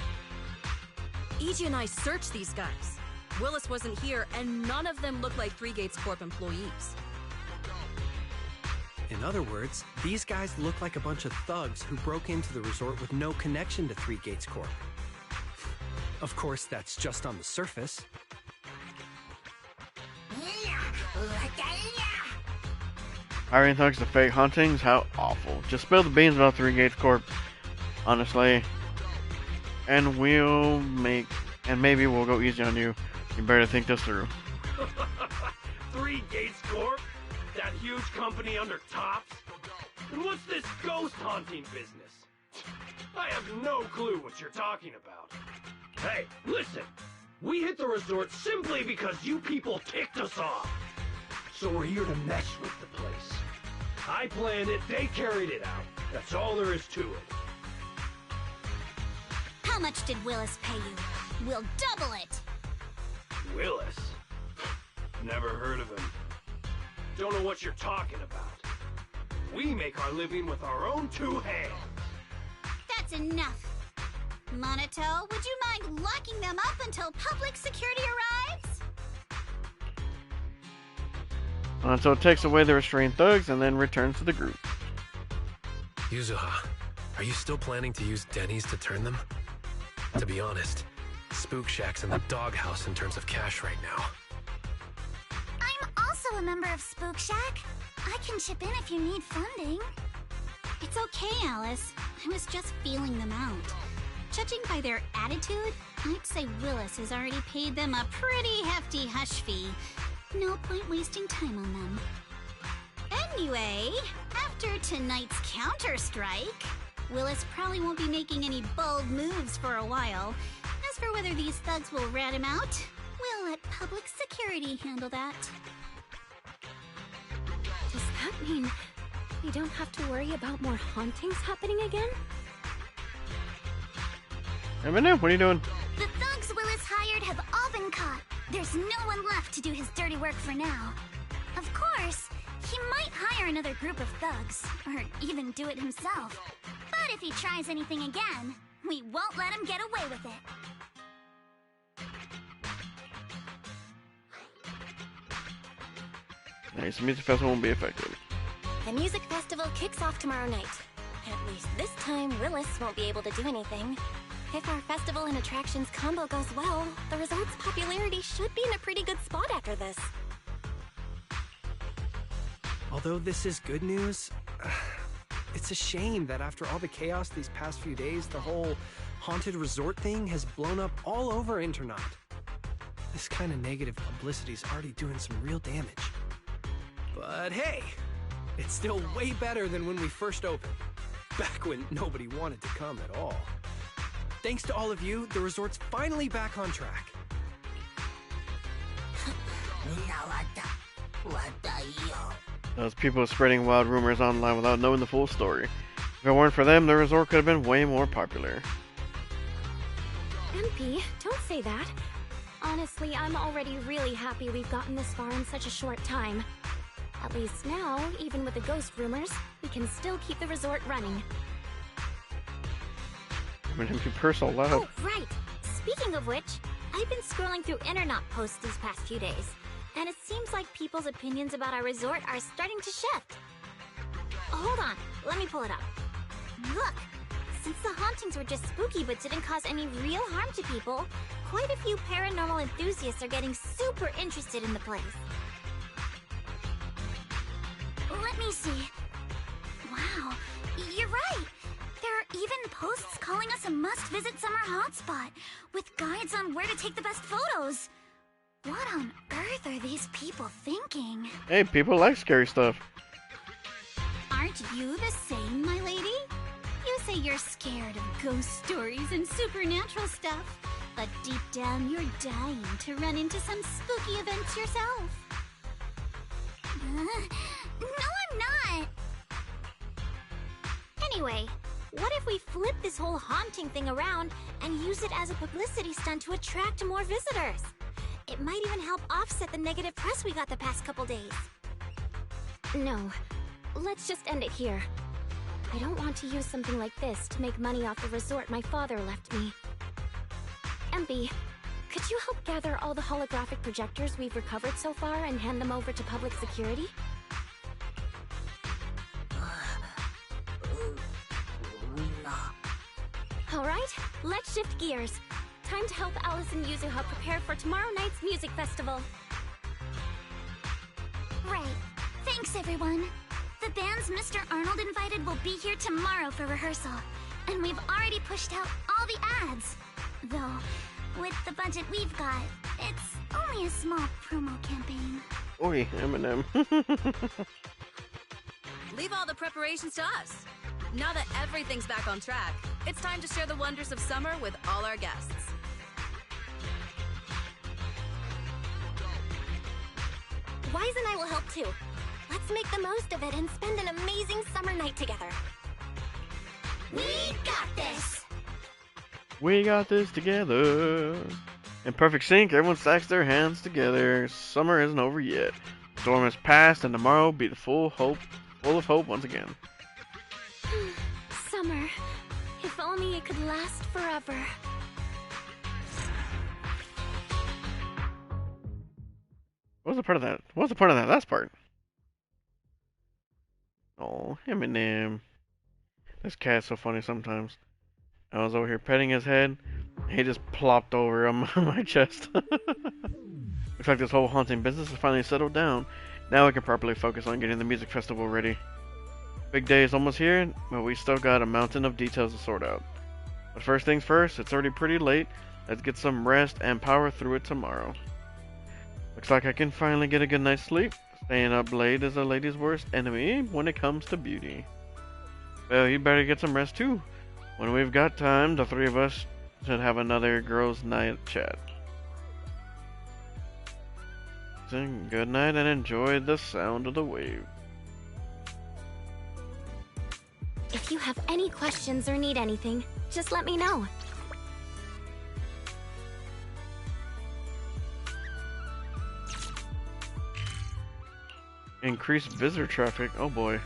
Speaker 7: EJ and I searched these guys. Willis wasn't here, and none of them look like Three Gates Corp employees.
Speaker 8: In other words, these guys look like a bunch of thugs who broke into the resort with no connection to Three Gates Corp. Of course, that's just on the surface.
Speaker 1: Hiring thugs to fake hauntings? How awful. Just spill the beans about Three Gates Corp, honestly. And maybe we'll go easy on you. You better think this through.
Speaker 10: Three Gates Corp? That huge company under Tops? And what's this ghost haunting business? I have no clue what you're talking about. Hey, listen! We hit the resort simply because you people ticked us off. So we're here to mess with the place. I planned it, they carried it out. That's all there is to it.
Speaker 3: How much did Willis pay you? We'll double it!
Speaker 10: Willis? Never heard of him. Don't know what you're talking about. We make our living with our own two hands.
Speaker 3: That's enough. Monato, would you mind locking them up until public security arrives?
Speaker 1: So it takes away the restrained thugs and then returns to the group.
Speaker 9: Yuzuha, are you still planning to use Denny's to turn them? To be honest, Spook Shack's in the doghouse in terms of cash right now.
Speaker 4: I'm also a member of Spook Shack. I can chip in if you need funding.
Speaker 3: It's okay, Alice. I was just feeling them out. Judging by their attitude, I'd say Willis has already paid them a pretty hefty hush fee. No point wasting time on them. Anyway, after tonight's counter-strike, Willis probably won't be making any bold moves for a while. As for whether these thugs will rat him out, we'll let public security handle that.
Speaker 6: Does that mean we don't have to worry about more hauntings happening again?
Speaker 1: Eminem, what are you doing?
Speaker 4: The thugs Willis hired have all been caught. There's no one left to do his dirty work for now. Of course, he might hire another group of thugs, or even do it himself. But if he tries anything again, we won't let him get away with it.
Speaker 1: Nice, the music festival won't be affected.
Speaker 5: The music festival kicks off tomorrow night. At least this time, Willis won't be able to do anything. If our festival and attractions combo goes well, the resort's popularity should be in a pretty good spot after this.
Speaker 8: Although this is good news, it's a shame that after all the chaos these past few days, the whole haunted resort thing has blown up all over Internet. This kind of negative publicity's already doing some real damage. But hey, it's still way better than when we first opened, back when nobody wanted to come at all. Thanks to all of you, the resort's finally back on track.
Speaker 1: Those people spreading wild rumors online without knowing the full story. If it weren't for them, the resort could have been way more popular.
Speaker 6: MP, don't say that. Honestly, I'm already really happy we've gotten this far in such a short time. At least now, even with the ghost rumors, we can still keep the resort running.
Speaker 1: I mean, you purse all loud.
Speaker 5: Oh, right! Speaking of which, I've been scrolling through internet posts these past few days, and it seems like people's opinions about our resort are starting to shift. Hold on, let me pull it up. Look! Since the hauntings were just spooky but didn't cause any real harm to people, quite a few paranormal enthusiasts are getting super interested in the place.
Speaker 4: Let me see. Wow, you're right! There are even posts calling us a must-visit summer hotspot, with guides on where to take the best photos. What on earth are these people thinking?
Speaker 1: Hey, people like scary stuff.
Speaker 3: Aren't you the same, my lady? You say you're scared of ghost stories and supernatural stuff, but deep down you're dying to run into some spooky events yourself.
Speaker 4: No, I'm not!
Speaker 5: Anyway, what if we flip this whole haunting thing around and use it as a publicity stunt to attract more visitors? It might even help offset the negative press we got the past couple days.
Speaker 6: No, let's just end it here. I don't want to use something like this to make money off the resort my father left me. MP, could you help gather all the holographic projectors we've recovered so far and hand them over to public security?
Speaker 5: Alright, let's shift gears. Time to help Alice and Yuzuha prepare for tomorrow night's music festival.
Speaker 4: Right. Thanks, everyone. The bands Mr. Arnold invited will be here tomorrow for rehearsal. And we've already pushed out all the ads. Though, with the budget we've got, it's only a small promo campaign.
Speaker 1: Oi, Eminem.
Speaker 7: Leave all the preparations to us. Now that everything's back on track, it's time to share the wonders of summer with all our guests.
Speaker 5: Wise and I will help too. Let's make the most of it and spend an amazing summer night together.
Speaker 4: We got this!
Speaker 1: We got this together. In perfect sync, everyone stacks their hands together. Summer isn't over yet. The storm has passed, and tomorrow will be full of hope once again.
Speaker 5: Summer. If only it could last forever.
Speaker 1: What was the part of that? What was the part of that last part? Oh, Eminem. This cat's so funny sometimes. I was over here petting his head, and he just plopped over on my chest. Looks like this whole haunting business has finally settled down. Now we can properly focus on getting the music festival ready. Big day is almost here, but we still got a mountain of details to sort out. But first things first, it's already pretty late. Let's get some rest and power through it tomorrow. Looks like I can finally get a good night's sleep. Staying up late is a lady's worst enemy when it comes to beauty. Well, you better get some rest too. When we've got time, the three of us should have another girls' night chat. So, good night and enjoy the sound of the wave.
Speaker 5: If you have any questions or need anything, just let me know.
Speaker 1: Increased visitor traffic. Oh boy.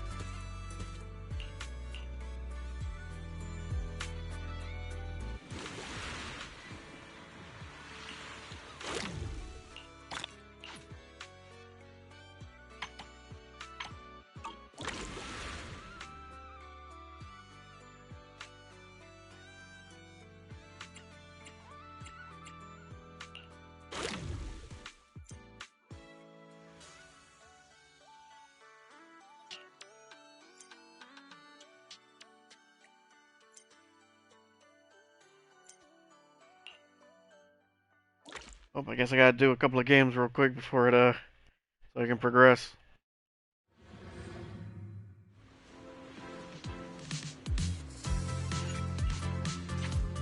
Speaker 1: Oh, I guess I gotta do a couple of games real quick before it, so I can progress.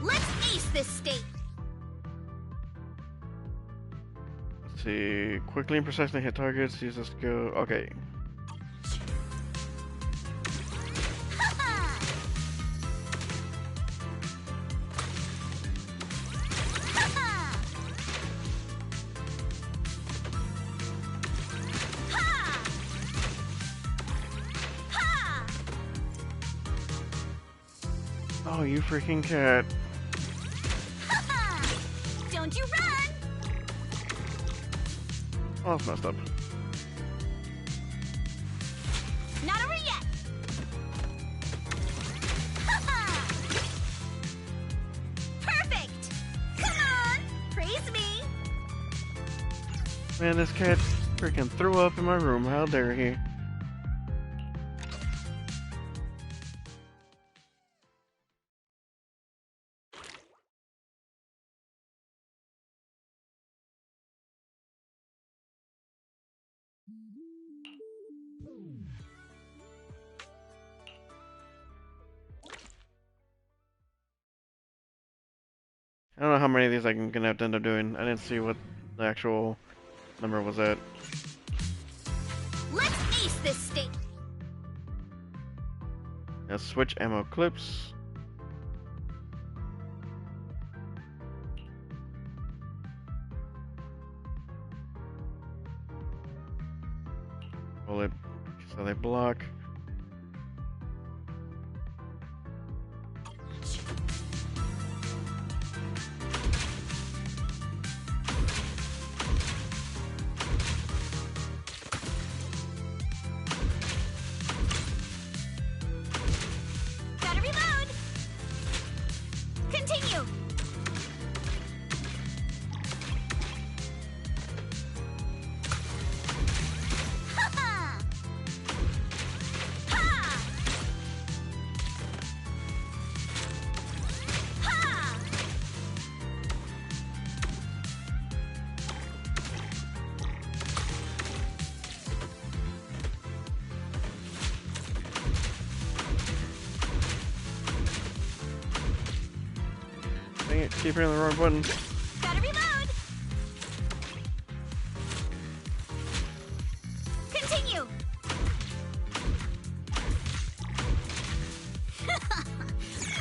Speaker 4: Let's ace this state!
Speaker 1: Let's see. Quickly and precisely hit targets. Use this skill. Okay. Oh, you freaking cat.
Speaker 4: Don't you run!
Speaker 1: Oh, that's messed up.
Speaker 4: Not over yet! Perfect! Come on! Praise me!
Speaker 1: Man, this cat freaking threw up in my room. How dare he? I don't know how many of these I'm gonna have to end up doing. I didn't see what the actual number was at.
Speaker 4: Let's ace this state!
Speaker 1: Now switch ammo clips. Bullet, so they block. Dang it, keep hitting the wrong button.
Speaker 3: Gotta reload. Continue.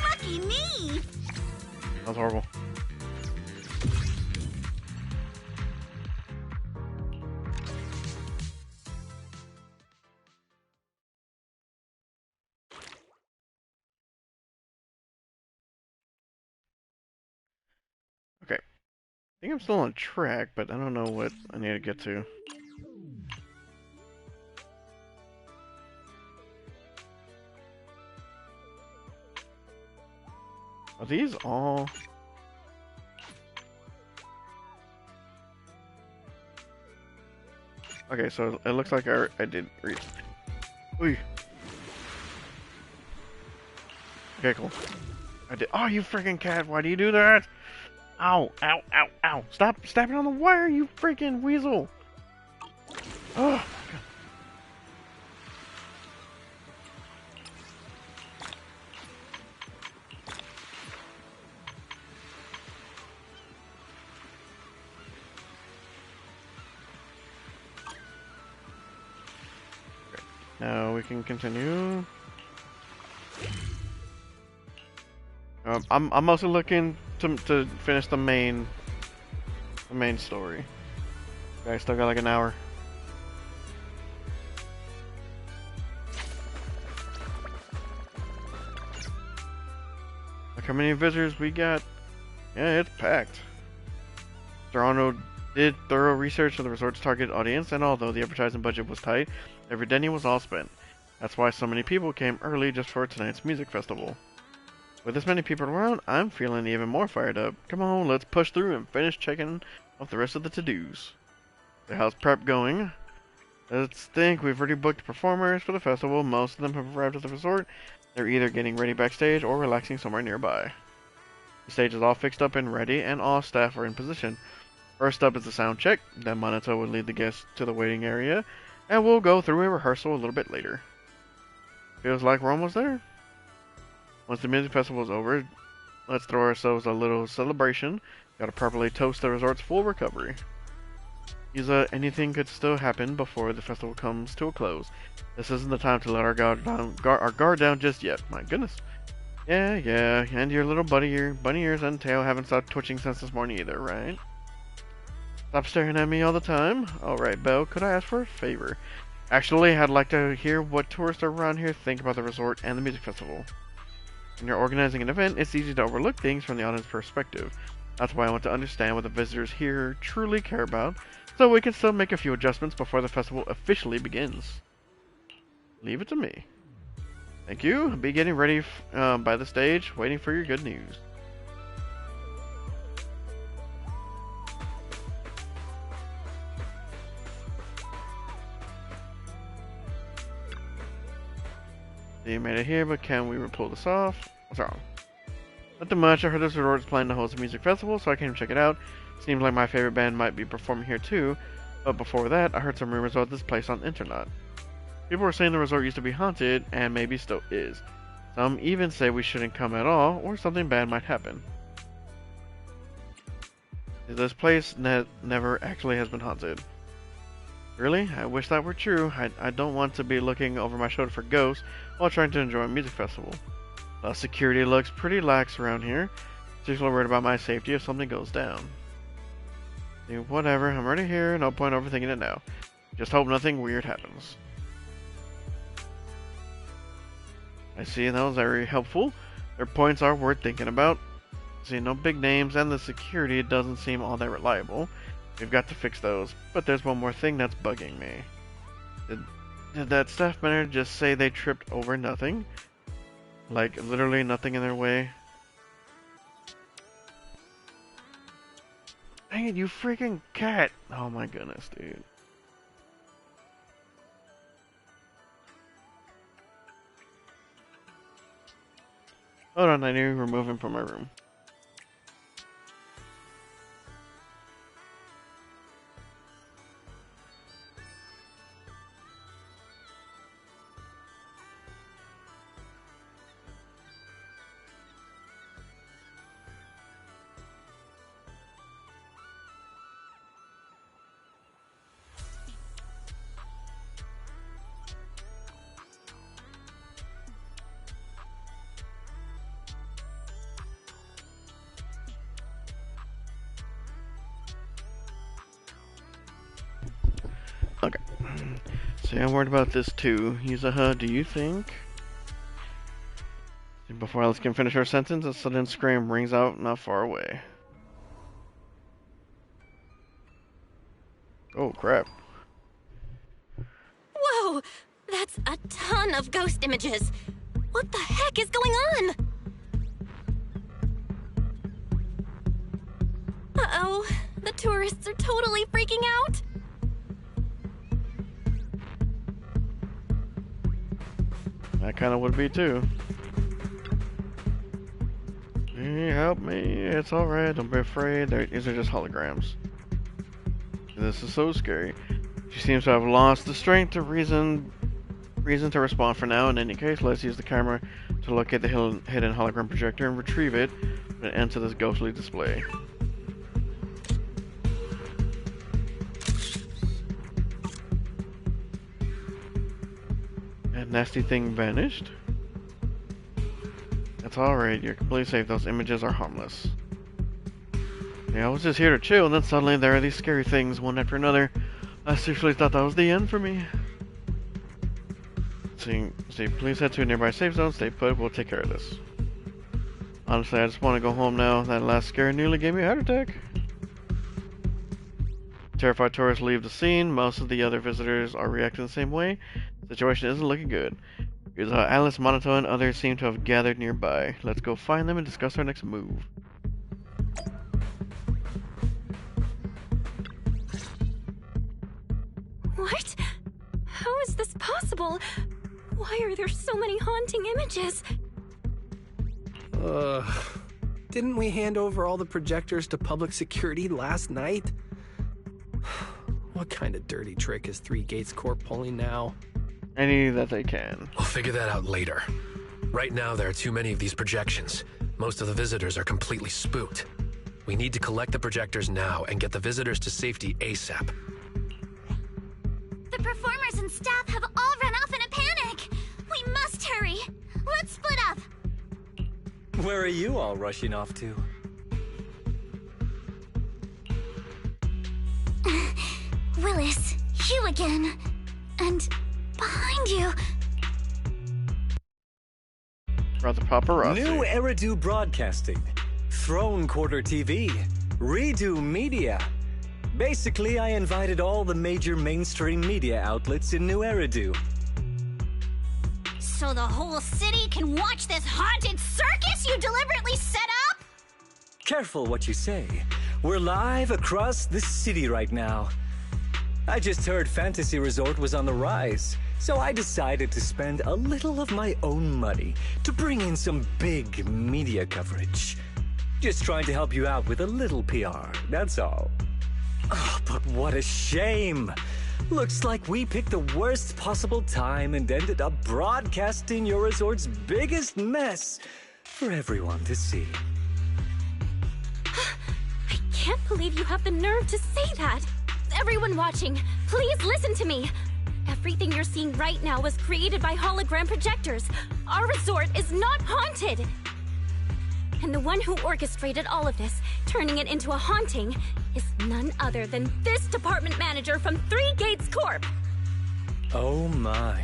Speaker 3: Lucky me.
Speaker 1: That was horrible. Okay. I think I'm still on track, but I don't know what I need to get to. Are these all... Okay, so it looks like I did read. Ooh. Okay, cool. I did. Oh, you freaking cat! Why do you do that? Ow! Ow! Ow! Ow! Stop stepping on the wire, you freaking weasel! Oh. Now we can continue. I'm mostly looking to finish the main story. Okay, I still got like an hour. Look how many visitors we got. Yeah, it's packed. Toronto did thorough research of the resort's target audience, and although the advertising budget was tight, every penny was all spent. That's why so many people came early just for tonight's music festival. With this many people around, I'm feeling even more fired up. Come on, let's push through and finish checking off the rest of the to-dos. So how's prep going? Let's think. We've already booked performers for the festival. Most of them have arrived at the resort. They're either getting ready backstage or relaxing somewhere nearby. The stage is all fixed up and ready, and all staff are in position. First up is the sound check. Then Monato will lead the guests to the waiting area, and we'll go through a rehearsal a little bit later. Feels like we're almost there. Once the music festival is over, let's throw ourselves a little celebration. Gotta properly toast the resort's full recovery. Anything could still happen before the festival comes to a close. This isn't the time to let our guard down just yet. My goodness. Yeah, and your little bunny ears and tail haven't stopped twitching since this morning either, right? Stop staring at me all the time. Alright, Belle, could I ask for a favor? Actually, I'd like to hear what tourists around here think about the resort and the music festival. When you're organizing an event, it's easy to overlook things from the audience perspective. That's why I want to understand what the visitors here truly care about, so we can still make a few adjustments before the festival officially begins. Leave it to me. Thank you. I'll be getting ready by the stage, waiting for your good news. You made it here, but can we pull this off? What's wrong? Nothing much. I heard this resort is planning to host a music festival, so I came to check it out. Seems like my favorite band might be performing here too. But before that, I heard some rumors about this place on the internet. People were saying the resort used to be haunted, and maybe still is. Some even say we shouldn't come at all, or something bad might happen. This place never actually has been haunted. Really? I wish that were true. I don't want to be looking over my shoulder for ghosts while trying to enjoy a music festival. Security looks pretty lax around here. Seriously worried about my safety if something goes down. Whatever, I'm already here, no point overthinking it now. Just hope nothing weird happens. I see, that was very helpful. Their points are worth thinking about. See, no big names, and the security doesn't seem all that reliable. We've got to fix those, but there's one more thing that's bugging me. Did that staff member just say they tripped over nothing? Like, literally nothing in their way? Dang it, you freaking cat! Oh my goodness, dude. Hold on, I need to remove him from my room. See, I'm worried about this too. Yuzuha, do you think? Before Alice can finish her sentence, a sudden scream rings out not far away. Oh, crap.
Speaker 5: Whoa! That's a ton of ghost images! What the heck is going on? Uh-oh, the tourists are totally freaking out!
Speaker 1: I kinda would be too. Hey, help me, it's alright, don't be afraid. These are just holograms. This is so scary. She seems to have lost the strength to reason to respond for now. In any case, let's use the camera to locate the hidden hologram projector and retrieve it and enter this ghostly display. That nasty thing vanished? That's alright, you're completely safe. Those images are harmless. Yeah, I was just here to chill, and then suddenly there are these scary things, one after another. I seriously thought that was the end for me. See, please head to a nearby safe zone, stay put, we'll take care of this. Honestly, I just want to go home now. That last scare nearly gave me a heart attack. Terrified tourists leave the scene. Most of the other visitors are reacting the same way. The situation isn't looking good. Here's how Alice, Monato, and others seem to have gathered nearby. Let's go find them and discuss our next move.
Speaker 5: What? How is this possible? Why are there so many haunting images?
Speaker 8: Didn't we hand over all the projectors to public security last night? What kind of dirty trick is Three Gates Corp pulling now?
Speaker 1: Any that they can.
Speaker 9: We'll figure that out later. Right now, there are too many of these projections. Most of the visitors are completely spooked. We need to collect the projectors now and get the visitors to safety ASAP.
Speaker 4: The performers and staff have all run off in a panic. We must hurry. Let's split up.
Speaker 11: Where are you all rushing off to?
Speaker 4: Willis, you again. And behind you.
Speaker 1: Brought the paparazzi.
Speaker 11: New Eridu Broadcasting, Throne Quarter TV, Redo Media. Basically, I invited all the major mainstream media outlets in New Eridu.
Speaker 3: So the whole city can watch this haunted circus you deliberately set up?
Speaker 11: Careful what you say. We're live across the city right now. I just heard Fantasy Resort was on the rise, so I decided to spend a little of my own money to bring in some big media coverage. Just trying to help you out with a little PR, that's all. Oh, but what a shame! Looks like we picked the worst possible time and ended up broadcasting your resort's biggest mess for everyone to see.
Speaker 5: I can't believe you have the nerve to say that! Everyone watching, please listen to me! Everything you're seeing right now was created by hologram projectors. Our resort is not haunted! And the one who orchestrated all of this, turning it into a haunting, is none other than this department manager from Three Gates Corp!
Speaker 11: Oh my.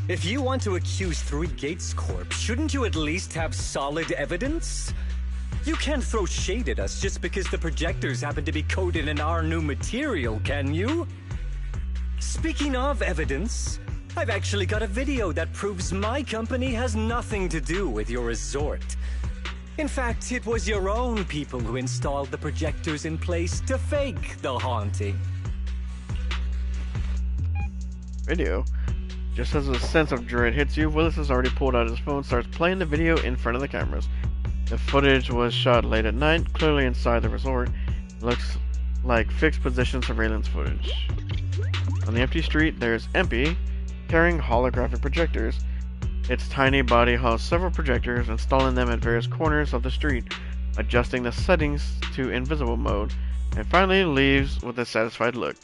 Speaker 11: If you want to accuse Three Gates Corp, shouldn't you at least have solid evidence? You can't throw shade at us just because the projectors happen to be coated in our new material, can you? Speaking of evidence, I've actually got a video that proves my company has nothing to do with your resort. In fact, it was your own people who installed the projectors in place to fake the haunting.
Speaker 1: Video. Just as a sense of dread hits you, Willis has already pulled out his phone and starts playing the video in front of the cameras. The footage was shot late at night, clearly inside the resort. It looks like fixed position surveillance footage. On the empty street, there's Empy carrying holographic projectors. Its tiny body hosts several projectors, installing them at various corners of the street, adjusting the settings to invisible mode, and finally leaves with a satisfied look.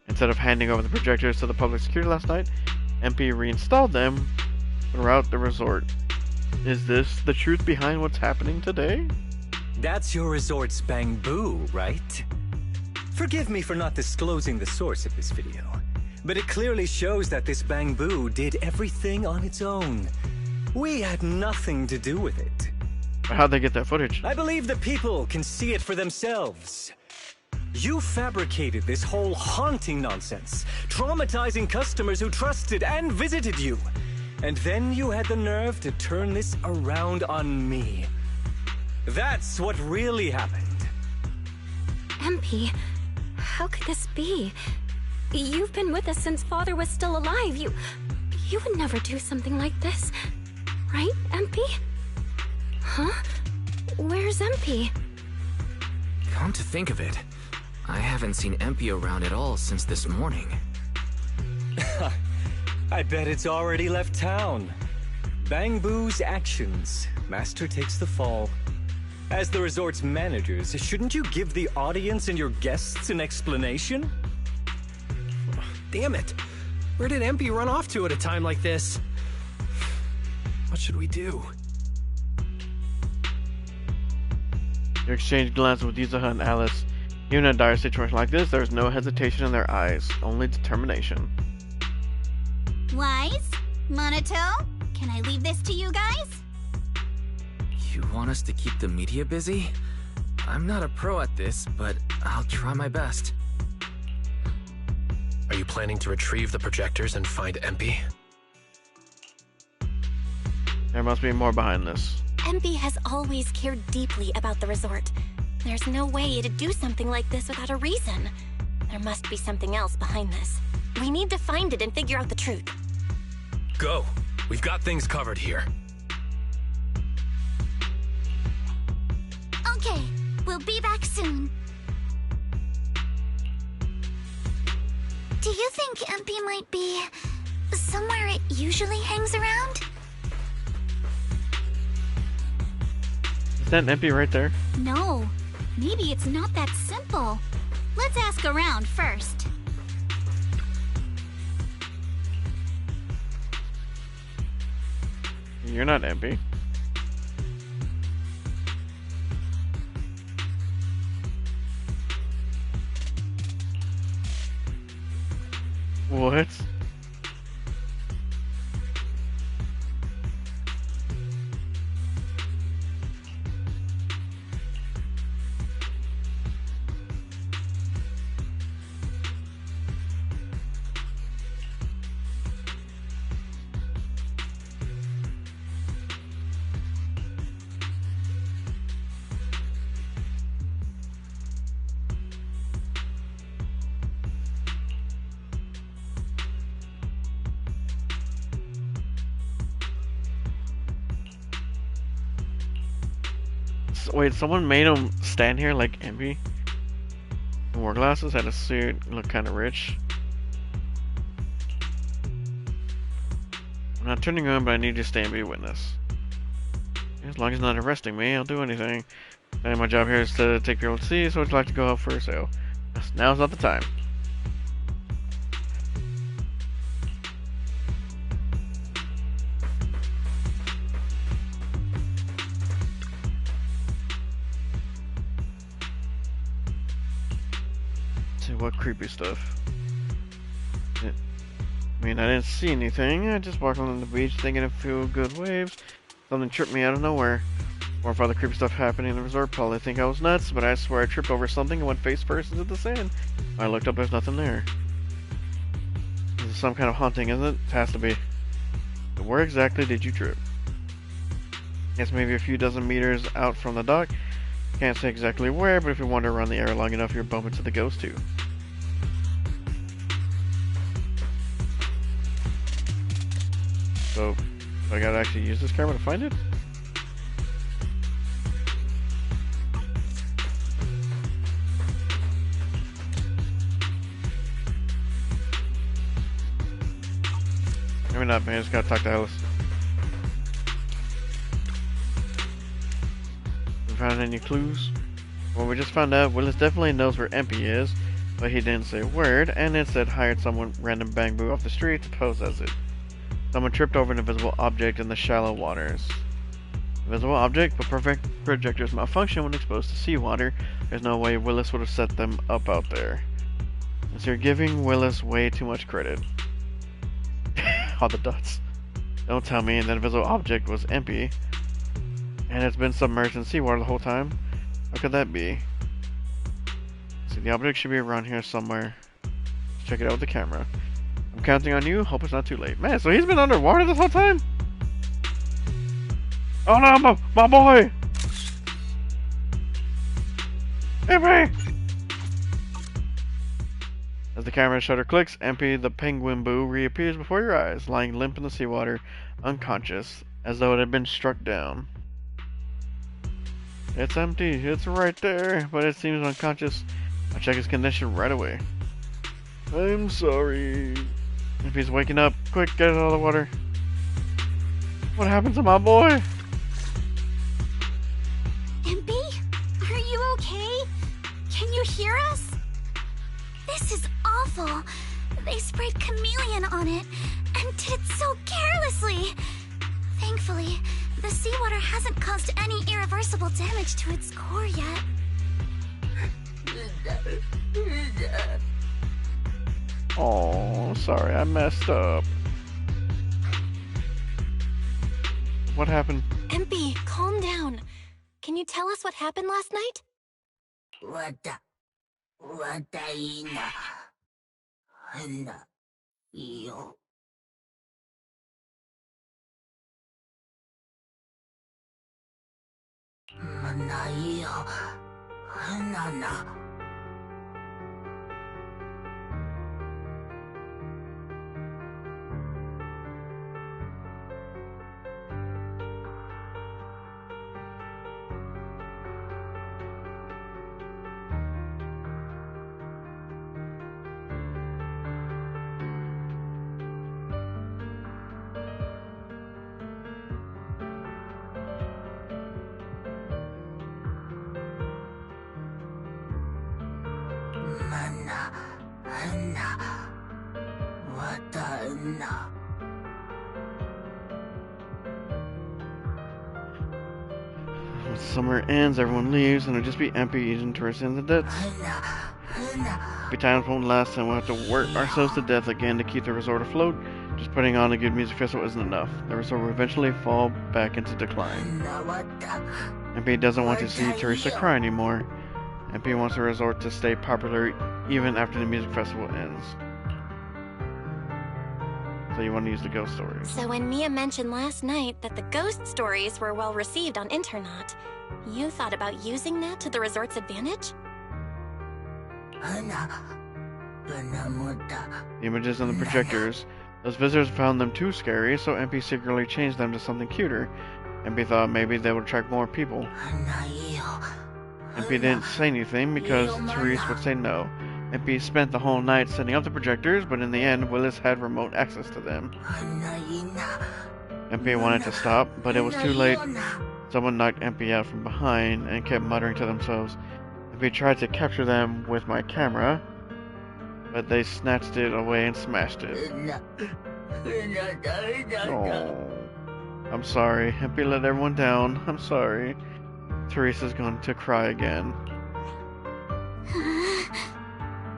Speaker 1: Instead of handing over the projectors to the public security last night, MP reinstalled them throughout the resort. Is this the truth behind what's happening today?
Speaker 11: That's your resort's Bang Boo, right? Forgive me for not disclosing the source of this video, but it clearly shows that this Bamboo did everything on its own. We had nothing to do with it.
Speaker 1: How'd they get that footage?
Speaker 11: I believe the people can see it for themselves. You fabricated this whole haunting nonsense, traumatizing customers who trusted and visited you. And then you had the nerve to turn this around on me. That's what really happened.
Speaker 6: MP, how could this be? You've been with us since Father was still alive. You would never do something like this. Right, MP? Huh? Where's MP?
Speaker 2: Come to think of it, I haven't seen MP around at all since this morning.
Speaker 11: I bet it's already left town. Bamboo's actions. Master takes the fall. As the resort's managers, shouldn't you give the audience and your guests an explanation?
Speaker 8: Damn it! Where did MP run off to at a time like this? What should we do?
Speaker 1: You exchange glances with Yuzuha and Alice. Even in a dire situation like this, there is no hesitation in their eyes, only determination.
Speaker 3: Wise? Monato? Can I leave this to you guys?
Speaker 2: You want us to keep the media busy? I'm not a pro at this, but I'll try my best.
Speaker 9: Are you planning to retrieve the projectors and find MP?
Speaker 1: There must be more behind this.
Speaker 5: MP has always cared deeply about the resort. There's no way it'd do something like this without a reason. There must be something else behind this. We need to find it and figure out the truth.
Speaker 9: Go! We've got things covered here.
Speaker 4: Okay, we'll be back soon. Do you think MP might be somewhere it usually hangs around?
Speaker 1: Is that an MP right there?
Speaker 3: No. Maybe it's not that simple. Let's ask around first.
Speaker 1: You're not MP. What? Wait, someone made him stand here like Envy? Wore glasses, had a suit, looked kind of rich. I'm not turning on, but I need you to stay and be a witness. As long as not arresting me, I'll do anything. And my job here is to take people to see, so I'd like to go out for a sale. Now's not the time. What creepy stuff. I mean, I didn't see anything. I just walked on the beach thinking of a few good waves. Something tripped me out of nowhere. More of all the creepy stuff happening in the resort probably think I was nuts, but I swear I tripped over something and went face first into the sand. When I looked up, there's nothing there. This is some kind of haunting, isn't it? It has to be. But where exactly did you trip? Guess maybe a few dozen meters out from the dock. Can't say exactly where, but if you wander around the area long enough, you'll bump into the ghost too. So, I gotta actually use this camera to find it? Maybe not, man. I just gotta talk to Alice. We found any clues? Well, we just found out Willis definitely knows where MP is, but he didn't say a word, and instead hired someone random bamboo off the street to pose as it. Someone tripped over an invisible object in the shallow waters. Invisible object, but perfect projectors malfunction when exposed to seawater. There's no way Willis would have set them up out there. is you're giving Willis way too much credit. All the dots. Don't tell me that invisible object was empty, and it's been submerged in seawater the whole time. How could that be? See, the object should be around here somewhere. Let's check it out with the camera. I'm counting on you. Hope it's not too late. Man, so he's been underwater this whole time? Oh no, my boy! MP! As the camera shutter clicks, MP the penguin boo reappears before your eyes, lying limp in the seawater, unconscious, as though it had been struck down. It's empty, it's right there, but it seems unconscious. I'll check his condition right away. I'm sorry. MP's waking up. Quick, get it out of the water. What happened to my boy?
Speaker 3: MP? Are you okay? Can you hear us? This is awful. They sprayed chameleon on it and did it so carelessly. Thankfully, the seawater hasn't caused any irreversible damage to its core yet.
Speaker 1: Oh, sorry, I messed up. What happened?
Speaker 5: MP, calm down. Can you tell us what happened last night?
Speaker 1: When summer ends, everyone leaves, and it'll just be empty, eating tourists in the deaths. Every time won't last, and we'll have to work ourselves to death again to keep the resort afloat. Just putting on a good music festival isn't enough. The resort will eventually fall back into decline. MP doesn't want to see Teresa cry anymore. MP wants the resort to stay popular even after the music festival ends. So you want to use the ghost stories.
Speaker 5: So when Mia mentioned last night that the ghost stories were well received on Internaut, you thought about using that to the resort's advantage?
Speaker 1: The images on the projectors. Those visitors found them too scary, so MP secretly changed them to something cuter. MP thought maybe they would attract more people. MP didn't say anything because Therese would say no. MP spent the whole night setting up the projectors, but in the end, Willis had remote access to them. MP wanted to stop, but it was too late. Someone knocked MP out from behind and kept muttering to themselves. MP tried to capture them with my camera, but they snatched it away and smashed it. Oh, I'm sorry. MP let everyone down. I'm sorry. Teresa's going to cry again.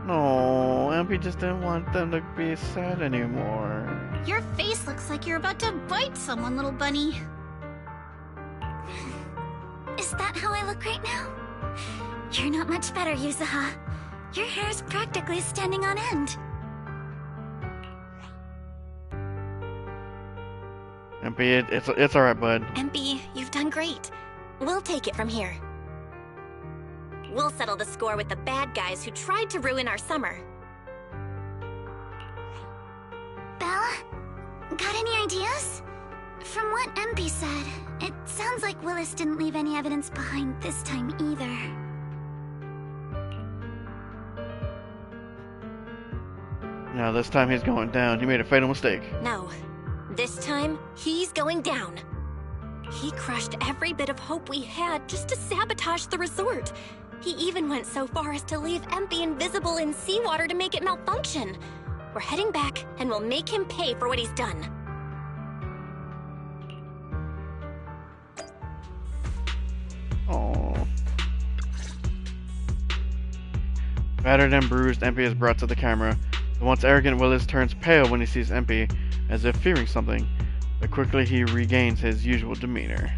Speaker 1: No, MP just didn't want them to be sad anymore.
Speaker 3: Your face looks like you're about to bite someone, little bunny.
Speaker 4: Is that how I look right now? You're not much better, Yuzuha. Your hair's practically standing on end.
Speaker 1: MP, it's alright, bud.
Speaker 5: MP, you've done great. We'll take it from here. We'll settle the score with the bad guys who tried to ruin our summer.
Speaker 4: Bella, got any ideas? From what MP said, it sounds like Willis didn't leave any evidence behind this time either.
Speaker 1: Now this time he's going down. He made a fatal mistake.
Speaker 5: No. This time, he's going down. He crushed every bit of hope we had just to sabotage the resort. He even went so far as to leave MP invisible in seawater to make it malfunction. We're heading back, and we'll make him pay for what he's done.
Speaker 1: Oh. Battered and bruised, MP is brought to the camera. The once arrogant Willis turns pale when he sees MP, as if fearing something, but quickly he regains his usual demeanor.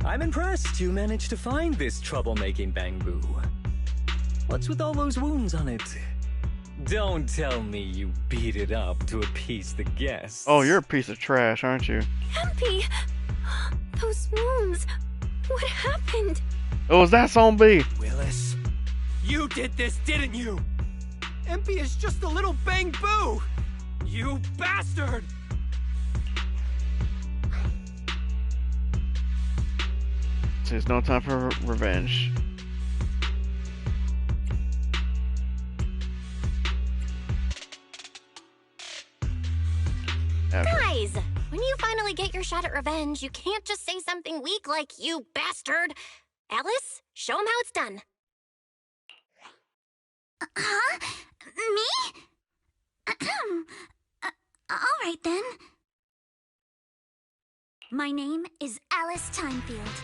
Speaker 11: I'm impressed you managed to find this troublemaking Bangbu. What's with all those wounds on it? Don't tell me you beat it up to appease the guests.
Speaker 1: Oh, you're a piece of trash, aren't you?
Speaker 5: MP! Those wounds! What happened?
Speaker 1: Oh, is that zombie?
Speaker 8: Willis, you did this, didn't you? MP is just a little Bangbu! You bastard!
Speaker 1: There's no time for revenge.
Speaker 5: Guys! When you finally get your shot at revenge, you can't just say something weak like, "You bastard!" Alice, show him how it's done.
Speaker 4: Huh? Me? Alright then. My name is Alice Timefield.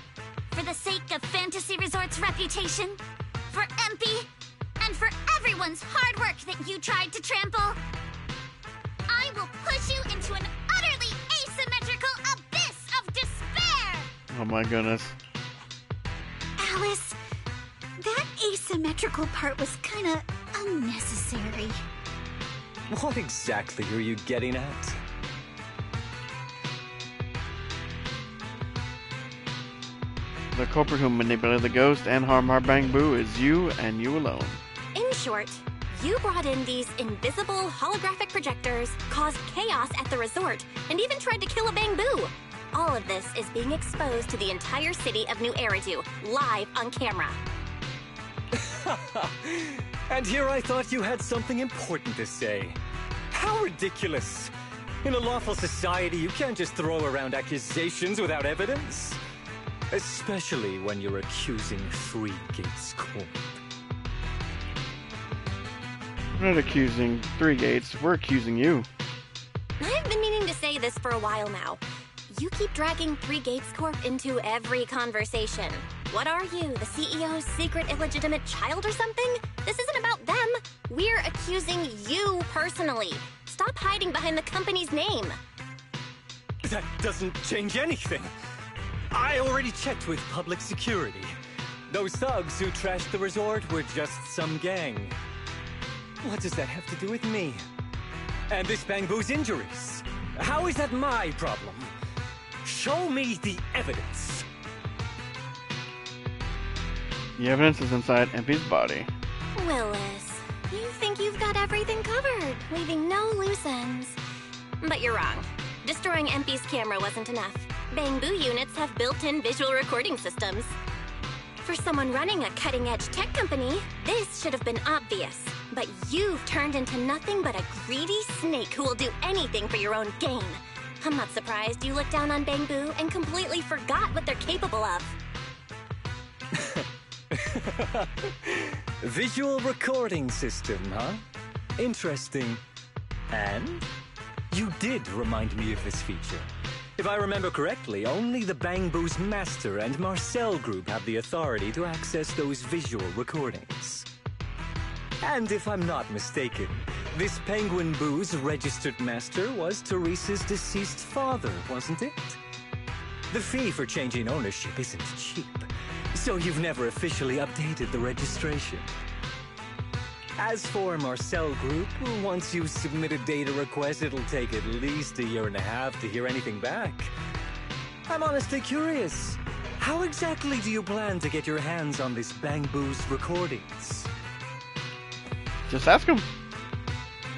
Speaker 4: For the sake of Fantasy Resort's reputation, for MP, and for everyone's hard work that you tried to trample, I will push you into an utterly asymmetrical abyss of despair!
Speaker 1: Oh my goodness.
Speaker 3: Alice, that asymmetrical part was kinda unnecessary.
Speaker 11: What exactly are you getting at?
Speaker 1: The culprit who manipulated the ghost and harmed our Bangbu is you and you alone.
Speaker 5: In short, you brought in these invisible holographic projectors, caused chaos at the resort, and even tried to kill a Bangbu. All of this is being exposed to the entire city of New Eridu, live on camera.
Speaker 11: And here I thought you had something important to say. How ridiculous! In a lawful society, you can't just throw around accusations without evidence. Especially when you're accusing Three Gates Corp.
Speaker 1: We're not accusing Three Gates, we're accusing you.
Speaker 5: I've been meaning to say this for a while now. You keep dragging Three Gates Corp into every conversation. What are you, the CEO's secret illegitimate child or something? This isn't about them. We're accusing you personally. Stop hiding behind the company's name.
Speaker 11: That doesn't change anything. I already checked with public security. Those thugs who trashed the resort were just some gang. What does that have to do with me? And this Bangbu's injuries? How is that my problem? Show me the evidence.
Speaker 1: The evidence is inside MP's body.
Speaker 5: Willis, you think you've got everything covered, leaving no loose ends. But you're wrong. Destroying MP's camera wasn't enough. Bangbu units have built-in visual recording systems. For someone running a cutting-edge tech company, this should have been obvious. But you've turned into nothing but a greedy snake who will do anything for your own gain. I'm not surprised you looked down on Bangbu and completely forgot what they're capable of.
Speaker 11: Visual recording system, huh? Interesting. And? You did remind me of this feature. If I remember correctly, only the Bangbu's Master and Marcel Group have the authority to access those visual recordings. And if I'm not mistaken, this Penguin Boo's registered master was Teresa's deceased father, wasn't it? The fee for changing ownership isn't cheap, so you've never officially updated the registration. As for Marcel Group, once you submit a data request, it'll take at least 1.5 years to hear anything back. I'm honestly curious. How exactly do you plan to get your hands on this Bangbu's recordings?
Speaker 1: Just ask him.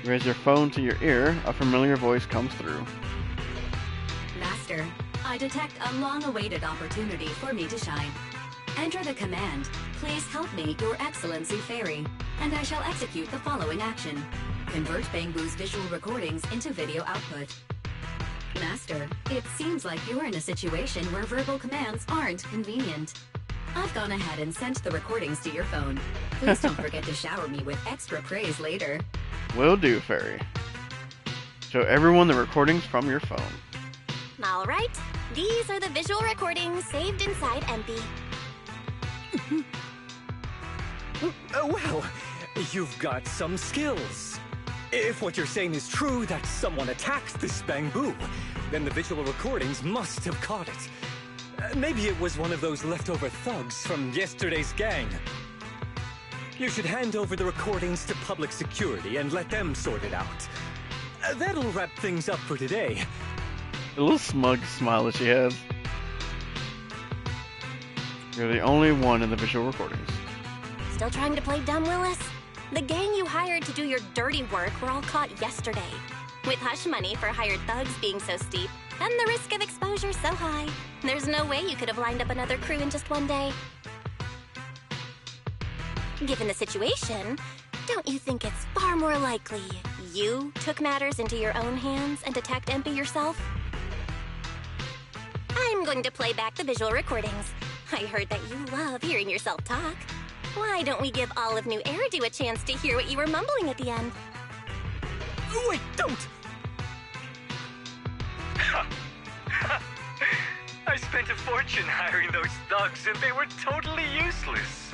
Speaker 1: You raise your phone to your ear, a familiar voice comes through.
Speaker 7: Master, I detect a long-awaited opportunity for me to shine. Enter the command, "Please help me, Your Excellency Fairy," and I shall execute the following action. Convert Bangbu's visual recordings into video output. Master, it seems like you're in a situation where verbal commands aren't convenient. I've gone ahead and sent the recordings to your phone. Please don't forget to shower me with extra praise later.
Speaker 1: Will do, Fairy. Show everyone the recordings from your phone.
Speaker 5: All right, these are the visual recordings saved inside MP.
Speaker 11: Well, you've got some skills. If what you're saying is true, that someone attacked this bamboo, then the visual recordings must have caught it. Maybe it was one of those leftover thugs from yesterday's gang. You should hand over the recordings to public security and let them sort it out. That'll wrap things up for today.
Speaker 1: The little smug smile that she has. You're the only one in the visual recordings.
Speaker 5: Still trying to play dumb, Willis? The gang you hired to do your dirty work were all caught yesterday. With hush money for hired thugs being so steep, and the risk of exposure so high, there's no way you could have lined up another crew in just one day. Given the situation, don't you think it's far more likely you took matters into your own hands and attacked Empy yourself? I'm going to play back the visual recordings. I heard that you love hearing yourself talk. Why don't we give Olive New Eridu a chance to hear what you were mumbling at the end?
Speaker 11: Wait, don't! I spent a fortune hiring those thugs and they were totally useless.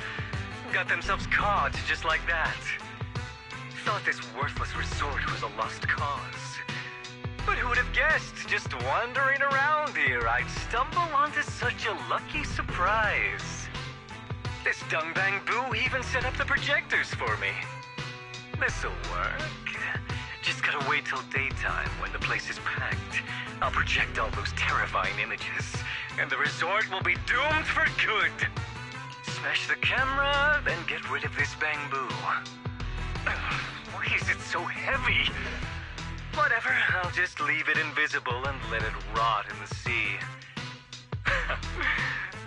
Speaker 11: Got themselves caught just like that. Thought this worthless resort was a lost cause. But who would have guessed, just wandering around here, I'd stumble onto such a lucky surprise. This dung bamboo even set up the projectors for me. This'll work. Just gotta wait till daytime when the place is packed. I'll project all those terrifying images, and the resort will be doomed for good. Smash the camera, then get rid of this bamboo. Why is it so heavy? Whatever, I'll just leave it invisible and let it rot in the sea.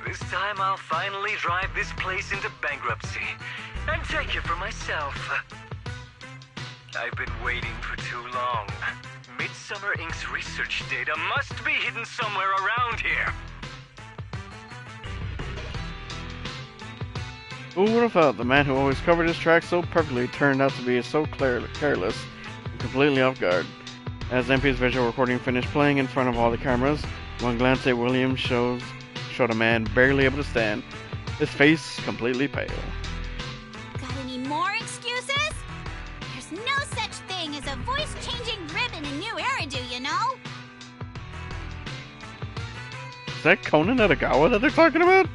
Speaker 11: This time I'll finally drive this place into bankruptcy and take it for myself. I've been waiting for too long. Midsummer Inc.'s research data must be hidden somewhere around here.
Speaker 1: Who would have thought the man who always covered his tracks so perfectly turned out to be so careless and completely off guard? As MP's visual recording finished playing in front of all the cameras, one glance at William showed a man barely able to stand, his face completely pale.
Speaker 3: Got any more excuses? There's no such thing as a voice-changing ribbon in New Eridu, you know?
Speaker 1: Is that Conan Edogawa that they're talking about?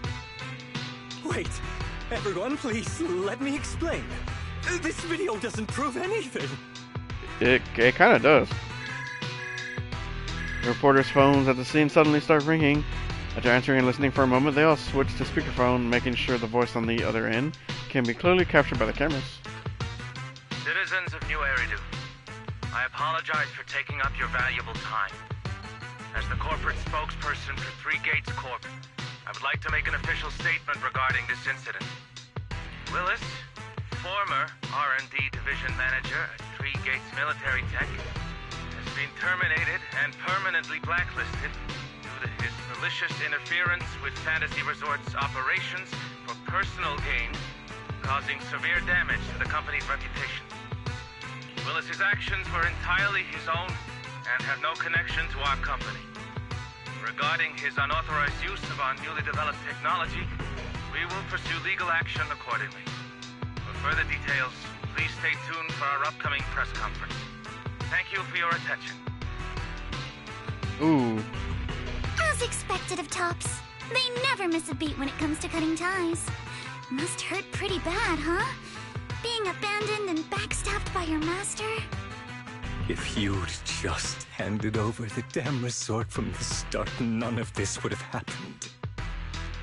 Speaker 11: Wait, everyone, please let me explain. This video doesn't prove anything.
Speaker 1: It kind of does. The reporters' phones at the scene suddenly start ringing. After answering and listening for a moment, they all switch to speakerphone, making sure the voice on the other end can be clearly captured by the cameras.
Speaker 12: Citizens of New Eridu, I apologize for taking up your valuable time. As the corporate spokesperson for Three Gates Corp., I would like to make an official statement regarding this incident. Willis, former R&D division manager at Three Gates Military Tech, has been terminated and permanently blacklisted due to his malicious interference with Fantasy Resort's operations for personal gain, causing severe damage to the company's reputation. Willis's actions were entirely his own and have no connection to our company. Regarding his unauthorized use of our newly developed technology, we will pursue legal action accordingly. For further details, please stay tuned for our upcoming press conference. Thank you for your attention.
Speaker 1: Ooh.
Speaker 4: As expected of Tops, they never miss a beat when it comes to cutting ties. Must hurt pretty bad, huh? Being abandoned and backstabbed by your master?
Speaker 11: If you'd just handed over the damn resort from the start, none of this would have happened.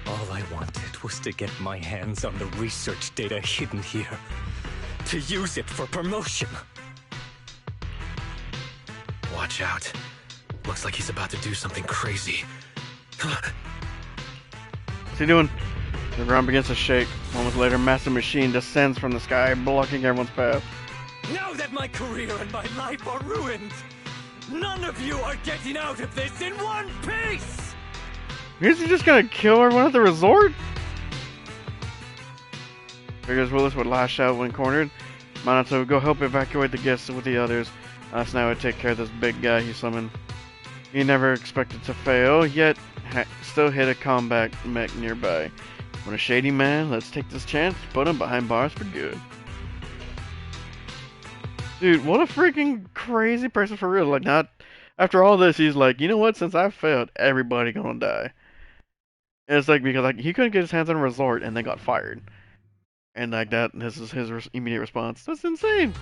Speaker 11: All I wanted was to get my hands on the research data hidden here. To use it for promotion.
Speaker 9: Watch out. Looks like he's about to do something crazy.
Speaker 1: What's he doing? The ground begins to shake. Moments later, massive machine descends from the sky, blocking everyone's path.
Speaker 11: Now that my career and my life are ruined, none of you are getting out of this in one piece!
Speaker 1: Is he just gonna kill everyone at the resort? Figures Willis would lash out when cornered. Minato would go help evacuate the guests with the others. Asuna would take care of this big guy he summoned. He never expected to fail, yet still hit a combat mech nearby. When a shady man, let's take this chance to put him behind bars for good. Dude, what a freaking crazy person for real. Like, not after all this, he's like, you know what? Since I failed, everybody gonna die. And it's like because like he couldn't get his hands on a resort and then got fired, and like that, this is his immediate response. That's insane.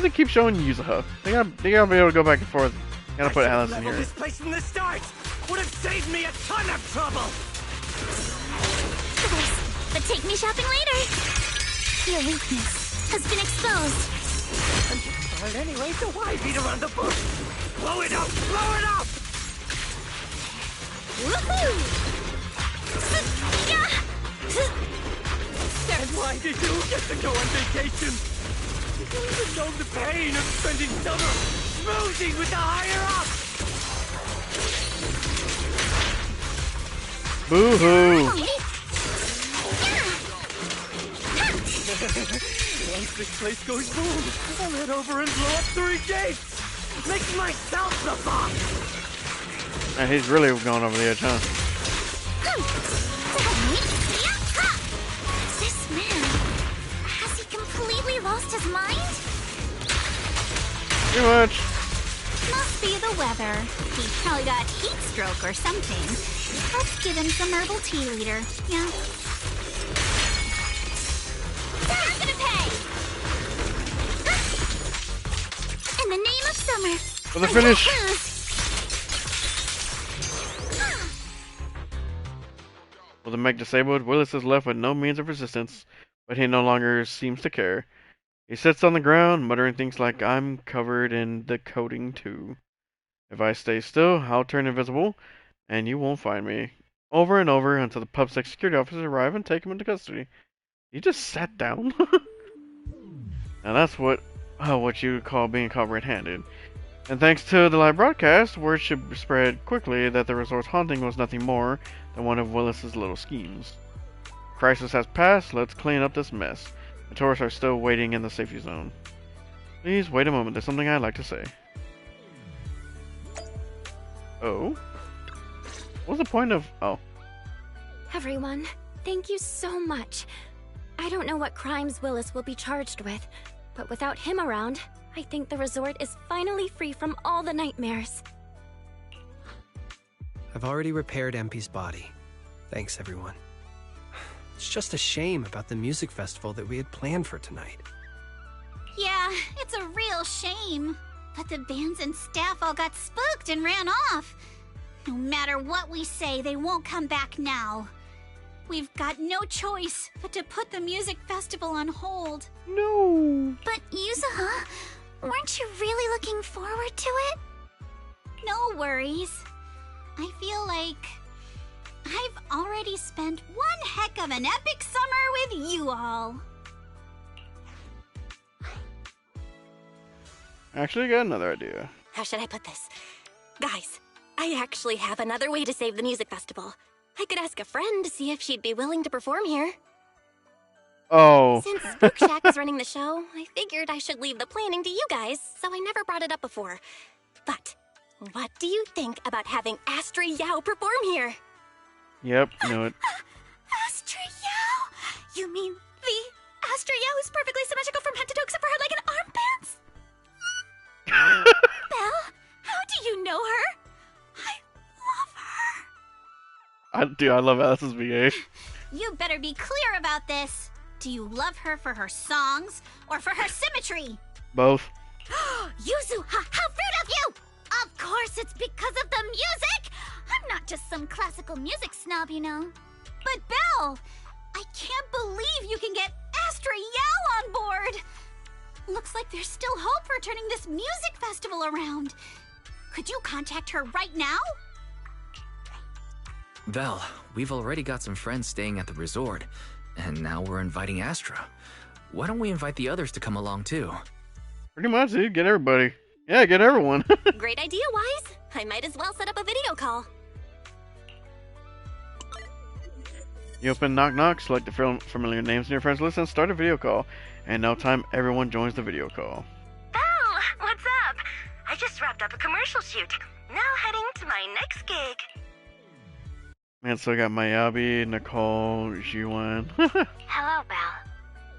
Speaker 1: They keep showing Yuzuha. They gotta be able to go back and forth. Gotta put Alice in here.
Speaker 11: This place from the start would have saved me a ton of trouble.
Speaker 4: But take me shopping later. Your weakness has been exposed.
Speaker 11: I'm just tired anyway, so why beat around the bush? Blow it up! Blow it up!
Speaker 4: Woohoo!
Speaker 11: And why did you get to go on vacation? You don't even know the pain of spending summer schmoozing with the higher-ups!
Speaker 1: Boo-hoo!
Speaker 11: Once this place goes boom, I'll head over and blow up 3 gates! Make myself the boss!
Speaker 1: And he's really going over the edge, huh?
Speaker 4: This man, has he completely lost his mind?
Speaker 1: Too much.
Speaker 3: Must be the weather. He probably got heat stroke or something. Let's give him some herbal tea later. Yeah.
Speaker 4: I'm gonna pay! In the name of summer.
Speaker 1: For the finish. With the mech disabled, Willis is left with no means of resistance, but he no longer seems to care. He sits on the ground, muttering things like, I'm covered in the coating too. If I stay still, I'll turn invisible, and you won't find me. Over and over until the PubSec security officers arrive and take him into custody. He just sat down. Now that's what you would call being caught red-handed. And thanks to the live broadcast, word should spread quickly that the resort's haunting was nothing more than one of Willis's little schemes. Crisis has passed, let's clean up this mess. The tourists are still waiting in the safety zone. Please wait a moment, there's something I'd like to say. Oh? What's the point of... oh.
Speaker 5: Everyone, thank you so much. I don't know what crimes Willis will be charged with, but without him around, I think the resort is finally free from all the nightmares.
Speaker 8: I've already repaired MP's body. Thanks, everyone. It's just a shame about the music festival that we had planned for tonight.
Speaker 3: Yeah, it's a real shame. But the bands and staff all got spooked and ran off. No matter what we say, they won't come back now. We've got no choice but to put the music festival on hold.
Speaker 1: No.
Speaker 4: But Yuzuha, weren't you really looking forward to it?
Speaker 3: No worries. I feel like I've already spent one heck of an epic summer with you all.
Speaker 1: Actually, I got another idea.
Speaker 5: How should I put this? Guys, I actually have another way to save the music festival. I could ask a friend to see if she'd be willing to perform here.
Speaker 1: Oh.
Speaker 5: Since Spook Shack is running the show, I figured I should leave the planning to you guys, so I never brought it up before. But what do you think about having Astra Yao perform here?
Speaker 1: Yep, knew it.
Speaker 4: Astra Yao? You mean the Astra Yao who's perfectly symmetrical from head to toe except for her leg and armpits? Belle, how do you know her? I love her.
Speaker 1: Dude, I love Alice's VA.
Speaker 3: You better be clear about this. Do you love her for her songs or for her symmetry?
Speaker 1: Both.
Speaker 4: Yuzu, how rude of you! Of course it's because of the music! I'm not just some classical music snob, you know.
Speaker 3: But Belle, I can't believe you can get Astra Yao on board. Looks like there's still hope for turning this music festival around. Could you contact her right now?
Speaker 2: Val, we've already got some friends staying at the resort, and now we're inviting Astra. Why don't we invite the others to come along too?
Speaker 1: Pretty much, dude. Get everybody. Yeah, get everyone.
Speaker 5: Great idea, Wise. I might as well set up a video call.
Speaker 1: You open Knock Knock, select the familiar names in your friends list, and start a video call. And no time, everyone joins the video call.
Speaker 13: Oh, what's up? I just wrapped up a commercial shoot. Now heading to my next gig.
Speaker 1: Man, so I got Mayabi, Nicole, Jiwan.
Speaker 13: Hello, Belle.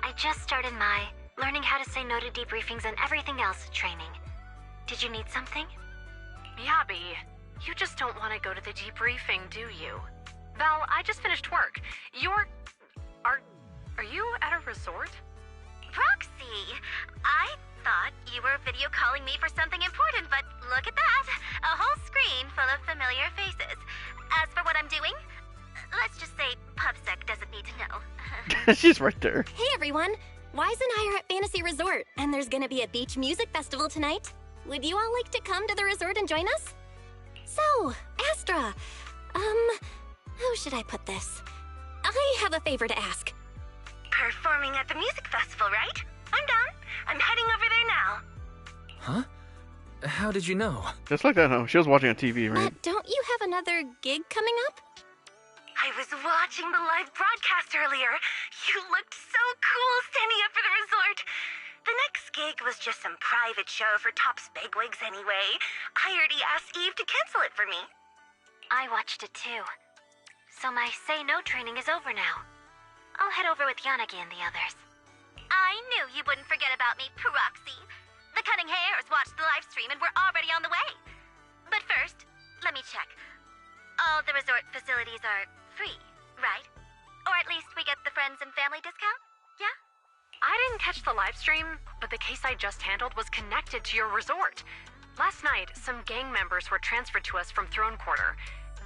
Speaker 13: I I just started my learning how to say no to debriefings and everything else training. Did you need something?
Speaker 14: Miyabi, you just don't want to go to the debriefing, do you? Val, I just finished work. Are you at a resort?
Speaker 13: Roxy, I thought you were video calling me for something important, but look at that! A whole screen full of familiar faces. As for what I'm doing, let's just say PubSec doesn't need to know.
Speaker 1: She's right there.
Speaker 5: Hey everyone! Wise and I are at Fantasy Resort, and there's gonna be a beach music festival tonight. Would you all like to come to the resort and join us? So, Astra, how should I put this? I have a favor to ask.
Speaker 13: Performing at the music festival, right? I'm down. I'm heading over there now.
Speaker 2: Huh? How did you know?
Speaker 1: Just like that, huh? She was watching on TV, right?
Speaker 5: But don't you have another gig coming up?
Speaker 13: I was watching the live broadcast earlier. You looked so cool standing up for the resort. The next gig was just some private show for Top's bigwigs anyway. I already asked Eve to cancel it for me.
Speaker 5: I watched it too. So my say no training is over now. I'll head over with Yanagi and the others.
Speaker 13: I knew you wouldn't forget about me, Proxy. The Cunning Hares watched the live stream and we're already on the way. But first, let me check. All the resort facilities are free, right? Or at least we get the friends and family discount? Yeah?
Speaker 14: I didn't catch the live stream, but the case I just handled was connected to your resort. Last night, some gang members were transferred to us from Throne Quarter.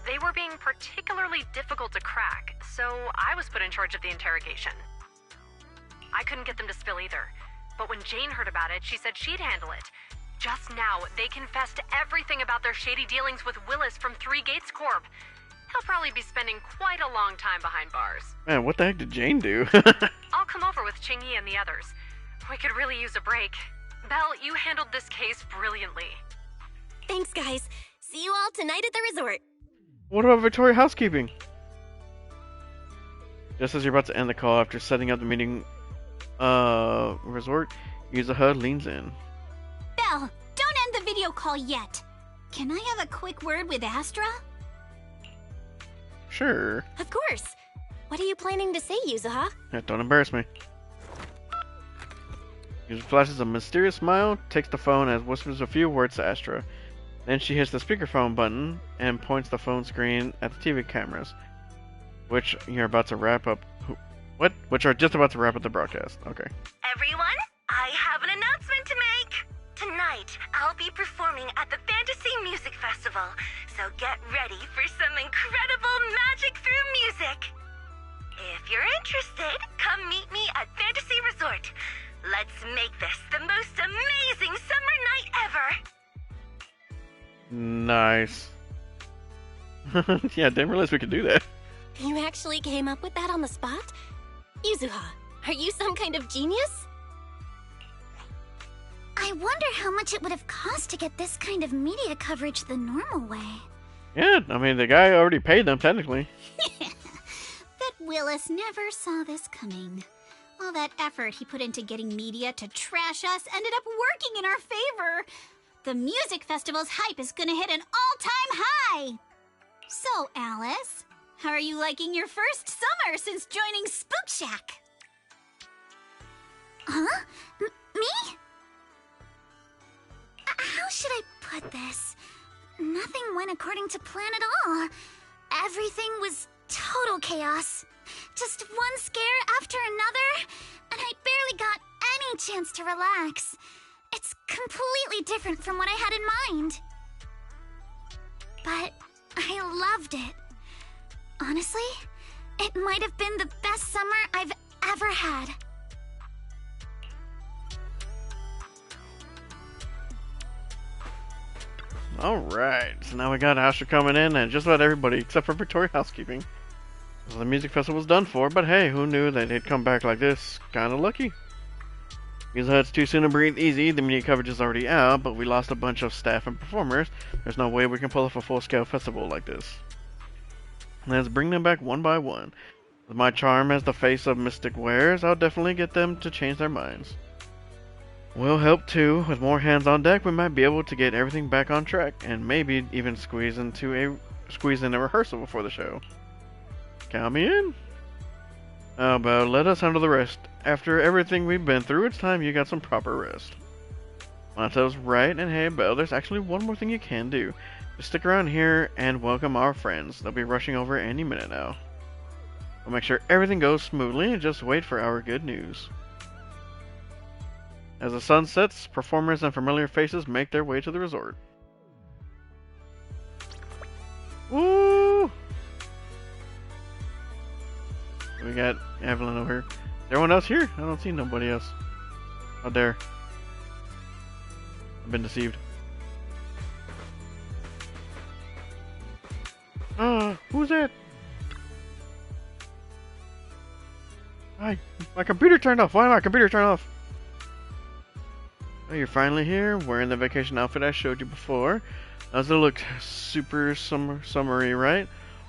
Speaker 14: They were being particularly difficult to crack, so I was put in charge of the interrogation. I couldn't get them to spill either, but when Jane heard about it, she said she'd handle it. Just now, they confessed everything about their shady dealings with Willis from Three Gates Corp. He'll probably be spending quite a long time behind bars.
Speaker 1: Man, what the heck did Jane do?
Speaker 14: I'll come over with Qingyi and the others. We could really use a break. Belle, you handled this case brilliantly.
Speaker 5: Thanks, guys. See you all tonight at the resort.
Speaker 1: What about Victoria Housekeeping? Just as you're about to end the call after setting up the meeting resort, Yuzuha leans in.
Speaker 3: Belle, don't end the video call yet. Can I have a quick word with Astra?
Speaker 1: Sure.
Speaker 5: Of course. What are you planning to say, Yuzuha?
Speaker 1: Yeah, don't embarrass me. Yuzuha flashes a mysterious smile, takes the phone and whispers a few words to Astra. Then she hits the speakerphone button and points the phone screen at the TV cameras, which you're about to wrap up. What? Which are just about to wrap up the broadcast. Okay.
Speaker 13: Everyone, I have an announcement to make. Tonight, I'll be performing at the Fantasy Music Festival, so get ready for some incredible magic through music. If you're interested, come meet me at Fantasy Resort. Let's make this the most amazing summer night ever.
Speaker 1: Nice. Yeah, didn't realize we could do that.
Speaker 5: You actually came up with that on the spot? Yuzuha, are you some kind of genius?
Speaker 4: I wonder how much it would have cost to get this kind of media coverage the normal way.
Speaker 1: Yeah, I mean, the guy already paid them, technically.
Speaker 3: Bet Willis never saw this coming. All that effort he put into getting media to trash us ended up working in our favor. The music festival's hype is gonna hit an all-time high! So, Alice, how are you liking your first summer since joining Spook Shack?
Speaker 4: Huh? Me? How should I put this? Nothing went according to plan at all. Everything was total chaos. Just one scare after another, and I barely got any chance to relax. It's completely different from what I had in mind. But I loved it. Honestly, it might have been the best summer I've ever had.
Speaker 1: Alright, so now we got Astra coming in and just about everybody except for Victoria Housekeeping. So the music festival was done for, but hey, who knew that they'd come back like this? Kinda lucky. Usually it's too soon to breathe easy, the media coverage is already out, but we lost a bunch of staff and performers. There's no way we can pull off a full-scale festival like this. Let's bring them back one by one. With my charm as the face of Mystic Wares, I'll definitely get them to change their minds. We'll help too. With more hands on deck, we might be able to get everything back on track, and maybe even squeeze in a rehearsal before the show. Count me in. How about let us handle the rest? After everything we've been through, it's time you got some proper rest. Monto's right, and hey, Belle, there's actually one more thing you can do. Just stick around here and welcome our friends. They'll be rushing over any minute now. We'll make sure everything goes smoothly and just wait for our good news. As the sun sets, performers and familiar faces make their way to the resort. Woo! We got Evelyn over here. Is everyone else here? I don't see nobody else. How dare. I've been deceived. Who's that? Hi, my computer turned off. Why did my computer turn off? Oh, you're finally here, wearing the vacation outfit I showed you before. Does it look super summery, right?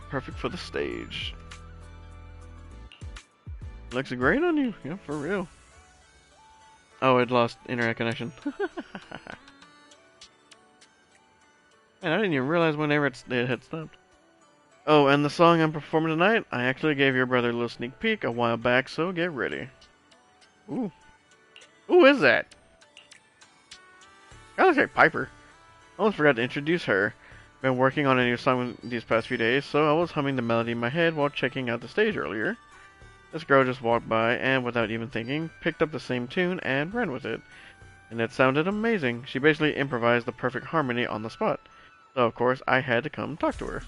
Speaker 1: Perfect for the stage. Looks great on you. Yeah, for real. Oh, it lost internet connection. Man, I didn't even realize whenever it had stopped. Oh, and the song I'm performing tonight, I actually gave your brother a little sneak peek a while back, so get ready. Ooh. Who is that? Kinda looks like Piper. I almost forgot to introduce her. Been working on a new song these past few days, so I was humming the melody in my head while checking out the stage earlier. This girl just walked by and, without even thinking, picked up the same tune and ran with it. And it sounded amazing. She basically improvised the perfect harmony on the spot. So, of course, I had to come talk to her.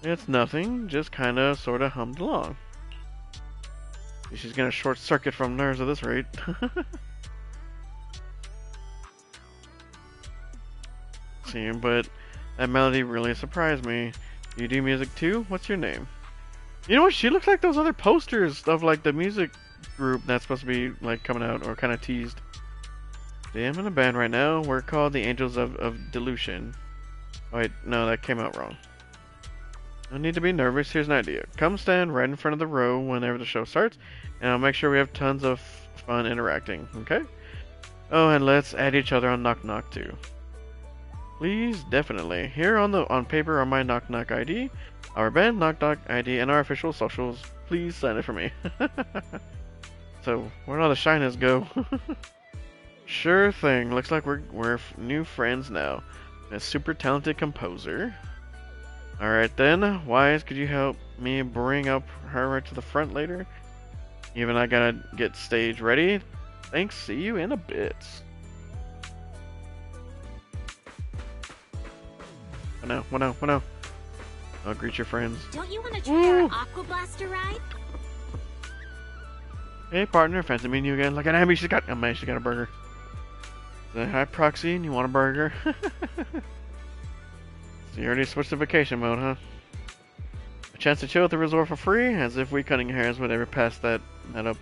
Speaker 1: It's nothing, just kinda sorta hummed along. She's gonna short circuit from nerves at this rate. See, but that melody really surprised me. You do music too? What's your name? You know what? She looks like those other posters of like the music group that's supposed to be like coming out or kind of teased. See, I'm in a band right now. We're called the Angels of Dilution. Oh, wait, no, that came out wrong. No need to be nervous. Here's an idea. Come stand right in front of the row whenever the show starts, and I'll make sure we have tons of fun interacting, okay? Oh, and let's add each other on Knock Knock too. Please, definitely. Here on paper are my Knock Knock ID, our band Knock Knock ID, and our official socials. Please sign it for me. So, where'd all the shyness go? Sure thing. Looks like we're new friends now. A super talented composer. Alright then, Wise, could you help me bring up her right to the front later? Even I gotta get stage ready. Thanks, see you in a bit. What now? I'll greet your friends.
Speaker 3: Don't you want to try our Aqua Blaster ride?
Speaker 1: Hey partner, fancy meeting you again. Look at Abby, she's got a burger. Say hi Proxy, and you want a burger? So you already switched to vacation mode, huh? A chance to chill at the resort for free? As if we cutting hairs would ever pass that up.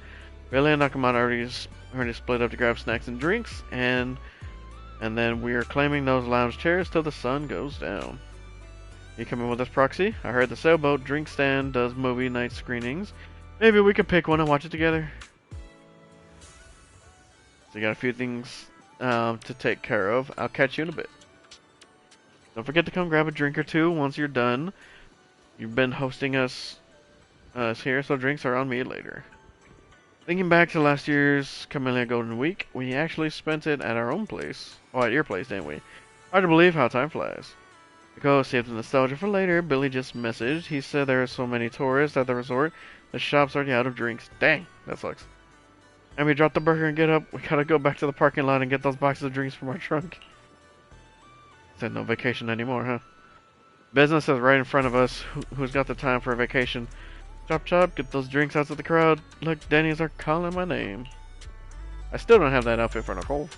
Speaker 1: Billy and Nakamata already split up to grab snacks and drinks, and then we are claiming those lounge chairs till the sun goes down. You coming with us, Proxy? I heard the sailboat drink stand does movie night screenings. Maybe we could pick one and watch it together. So you got a few things to take care of. I'll catch you in a bit. Don't forget to come grab a drink or two once you're done. You've been hosting us here, so drinks are on me later. Thinking back to last year's Camellia Golden Week, we actually spent it at our own place. Oh, at your place, didn't we? Hard to believe how time flies. To go save the nostalgia for later, Billy just messaged. He said there are so many tourists at the resort, the shop's already out of drinks. Dang, that sucks. And we dropped the burger and get up. We gotta go back to the parking lot and get those boxes of drinks from our trunk. Said no vacation anymore, huh? Business is right in front of us. Who's got the time for a vacation? Chop chop, get those drinks out to the crowd. Look, Denny's are calling my name. I still don't have that outfit for Nicole.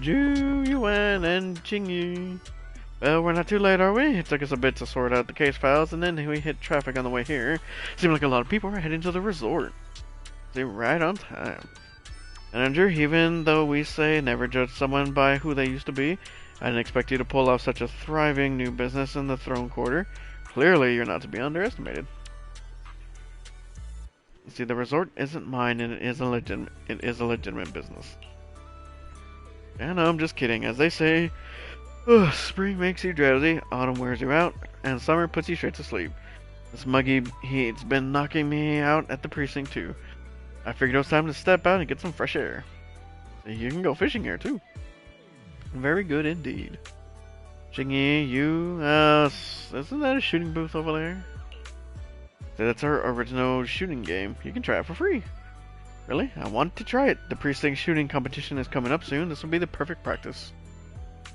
Speaker 1: Ju, Yuan, and Jingyu. Well, we're not too late, are we? It took us a bit to sort out the case files, and then we hit traffic on the way here. Seemed like a lot of people were heading to the resort. See, right on time. And Andrew, even though we say never judge someone by who they used to be, I didn't expect you to pull off such a thriving new business in the Throne Quarter. Clearly, you're not to be underestimated. You see, the resort isn't mine, and it is a legitimate business. Yeah, no, I'm just kidding. As they say, Ugh, spring makes you drowsy, autumn wears you out, and summer puts you straight to sleep. This muggy heat's been knocking me out at the precinct too. I figured it was time to step out and get some fresh air. So you can go fishing here too. Very good indeed. Chingy, you, isn't that a shooting booth over there? So that's our original shooting game. You can try it for free. Really? I want to try it. The precinct shooting competition is coming up soon. This will be the perfect practice.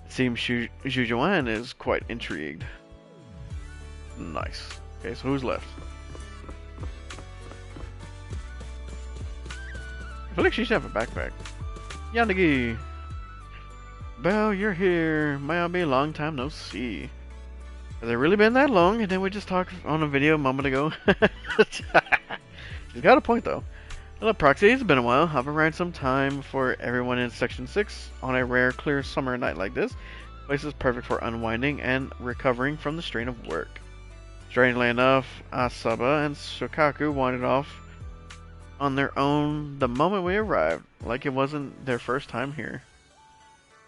Speaker 1: It seems Jujuan is quite intrigued. Nice. Okay, so who's left? I feel like she should have a backpack. Yandagi! Belle, you're here. May be a long time no see. Has it really been that long? And then we just talked on a video a moment ago. She's got a point though. Hello Proxy, it's been a while. I've arranged some time for everyone in Section 6 on a rare clear summer night like this. The place is perfect for unwinding and recovering from the strain of work. Strangely enough, Asaba and Shokaku wandered off on their own the moment we arrived, like it wasn't their first time here.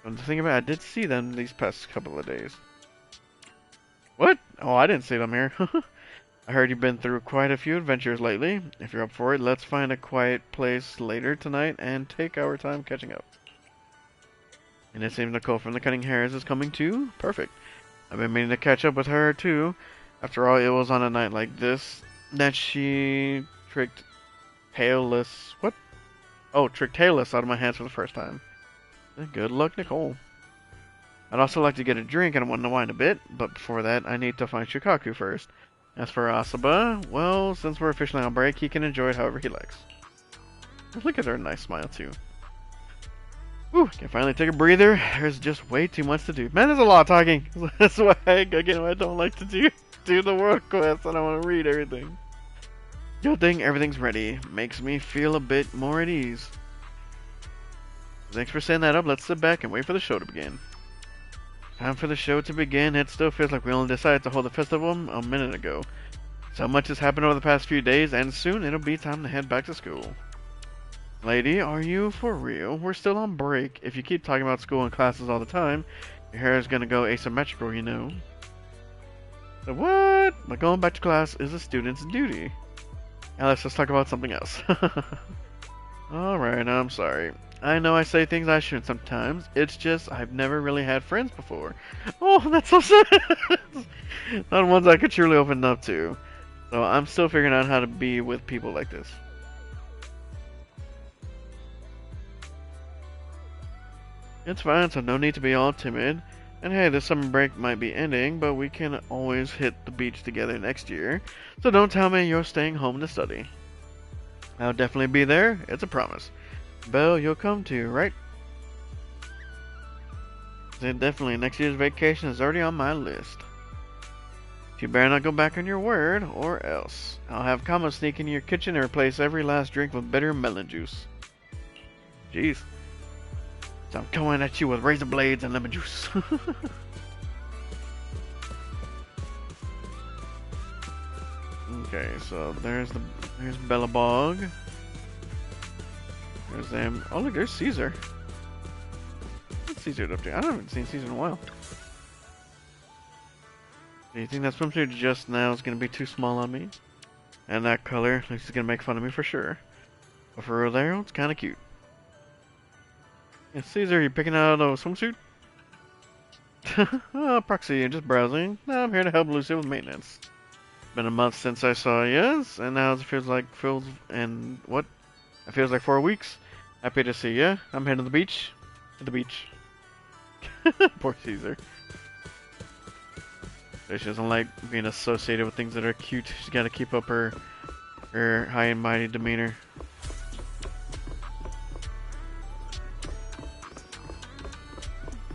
Speaker 1: Come to think about it, I did see them these past couple of days. What? Oh, I didn't see them here. I heard you've been through quite a few adventures lately. If you're up for it, let's find a quiet place later tonight and take our time catching up. And it seems Nicole from the Cunning Hares is coming too? Perfect. I've been meaning to catch up with her too. After all, it was on a night like this that she tricked Tailless... What? Oh, tricked Tailless out of my hands for the first time. Good luck, Nicole. I'd also like to get a drink and I want to wine a bit, but before that, I need to find Shukaku first. As for Asaba, well, since we're officially on break, he can enjoy it however he likes. Look at her nice smile, too. Whew, can finally take a breather. There's just way too much to do. Man, there's a lot of talking. That's why, again, I don't like to do the world quest. I don't want to read everything. Good thing everything's ready. Makes me feel a bit more at ease. Thanks for setting that up. Let's sit back and wait for the show to begin. Time for the show to begin. It still feels like we only decided to hold the festival a minute ago. So much has happened over the past few days, and soon it'll be time to head back to school. Lady, are you for real? We're still on break. If you keep talking about school and classes all the time, your hair is gonna go asymmetrical, you know. So what? But going back to class is a student's duty. Now let's just talk about something else. Alright, I'm sorry. I know I say things I shouldn't sometimes. It's just I've never really had friends before. Oh, that's so sad. Not ones I could truly open up to. So I'm still figuring out how to be with people like this. It's fine, so no need to be all timid. And hey, this summer break might be ending, but we can always hit the beach together next year. So don't tell me you're staying home to study. I'll definitely be there. It's a promise. Belle, you'll come too, right? Then definitely, next year's vacation is already on my list. You better not go back on your word, or else. I'll have Kama sneak in your kitchen and replace every last drink with bitter melon juice. Jeez. So I'm coming at you with razor blades and lemon juice. Okay, so there's Bellabog. There's them. Oh look, there's Caesar. What's Caesar up to? I haven't seen Caesar in a while. Do you think that swimsuit just now is gonna be too small on me? And that color looks like it's gonna make fun of me for sure. But for real there, it's kinda cute. Yeah, Caesar, you picking out a swimsuit? Oh, Proxy, you're just browsing. No, I'm here to help Lucy with maintenance. Been a month since I saw you, and now it feels like It feels like 4 weeks. Happy to see ya. I'm heading to the beach. At the beach. Poor Caesar. She doesn't like being associated with things that are cute. She's got to keep up her high and mighty demeanor.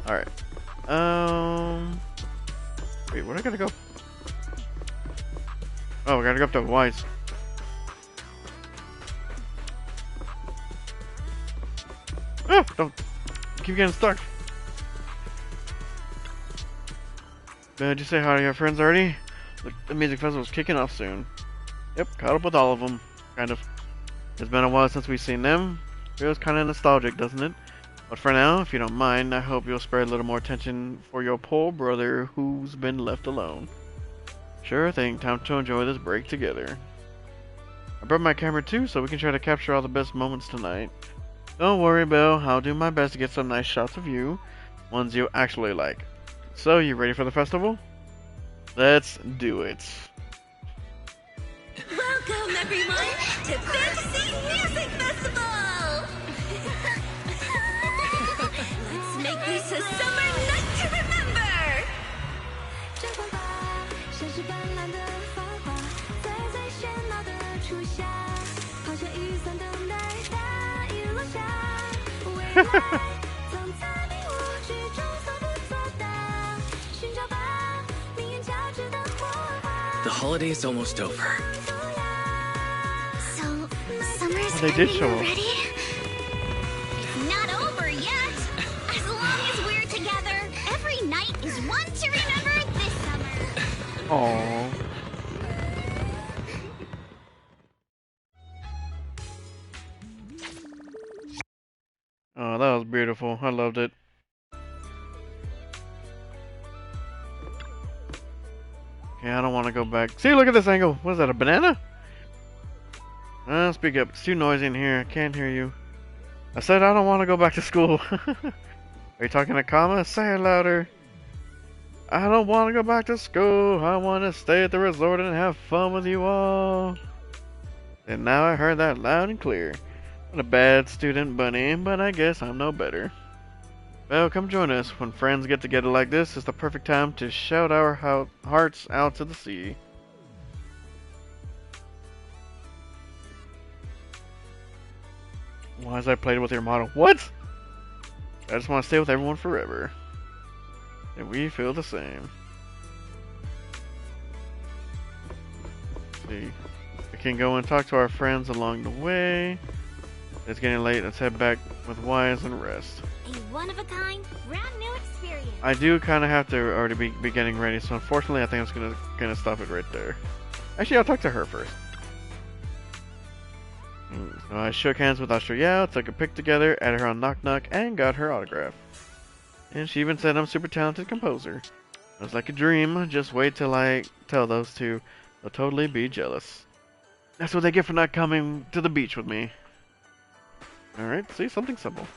Speaker 1: All right. Wait, where do I gotta go? Oh, we gotta go up to Wise. Oh, don't keep getting stuck. Did you say hi to your friends already? The music festival's kicking off soon. Yep, caught up with all of them. Kind of. It's been a while since we've seen them. Feels kind of nostalgic, doesn't it? But for now, if you don't mind, I hope you'll spare a little more attention for your poor brother who's been left alone. Sure thing, time to enjoy this break together. I brought my camera too, so we can try to capture all the best moments tonight. Don't worry, Bill, I'll do my best to get some nice shots of you, ones you actually like. So, you ready for the festival? Let's do it.
Speaker 13: Welcome, everyone, to Fantasy Music Festival! Let's make this a summer night to remember!
Speaker 2: The holiday's almost over.
Speaker 4: So, summer's
Speaker 1: They did show up.
Speaker 4: ready?
Speaker 3: It's not over yet. As long as we're together, every night is one to remember this summer.
Speaker 1: Aww. Oh, that was beautiful. I loved it. Okay, I don't want to go back. See, look at this angle. What is that, a banana? Speak up. It's too noisy in here. I can't hear you. I said I don't want to go back to school. Are you talking to Kama? Say it louder. I don't want to go back to school. I want to stay at the resort and have fun with you all. And now I heard that loud and clear. What a bad student, Bunny, but I guess I'm no better. Well, come join us. When friends get together like this, it's the perfect time to shout our hearts out to the sea. Why is I played with your model? What? I just want to stay with everyone forever. And we feel the same. Let's see. We can go and talk to our friends along the way. It's getting late. Let's head back with Wise and rest.
Speaker 3: A one-of-a-kind, brand new experience.
Speaker 1: I do kind of have to already be getting ready, so unfortunately I think I'm just gonna stop it right there. Actually, I'll talk to her first. So I shook hands with Austria, took a pic together, added her on Knock Knock, and got her autograph. And she even said I'm a super talented composer. It was like a dream. Just wait till I tell those two. They'll totally be jealous. That's what they get for not coming to the beach with me. Alright, see, something simple.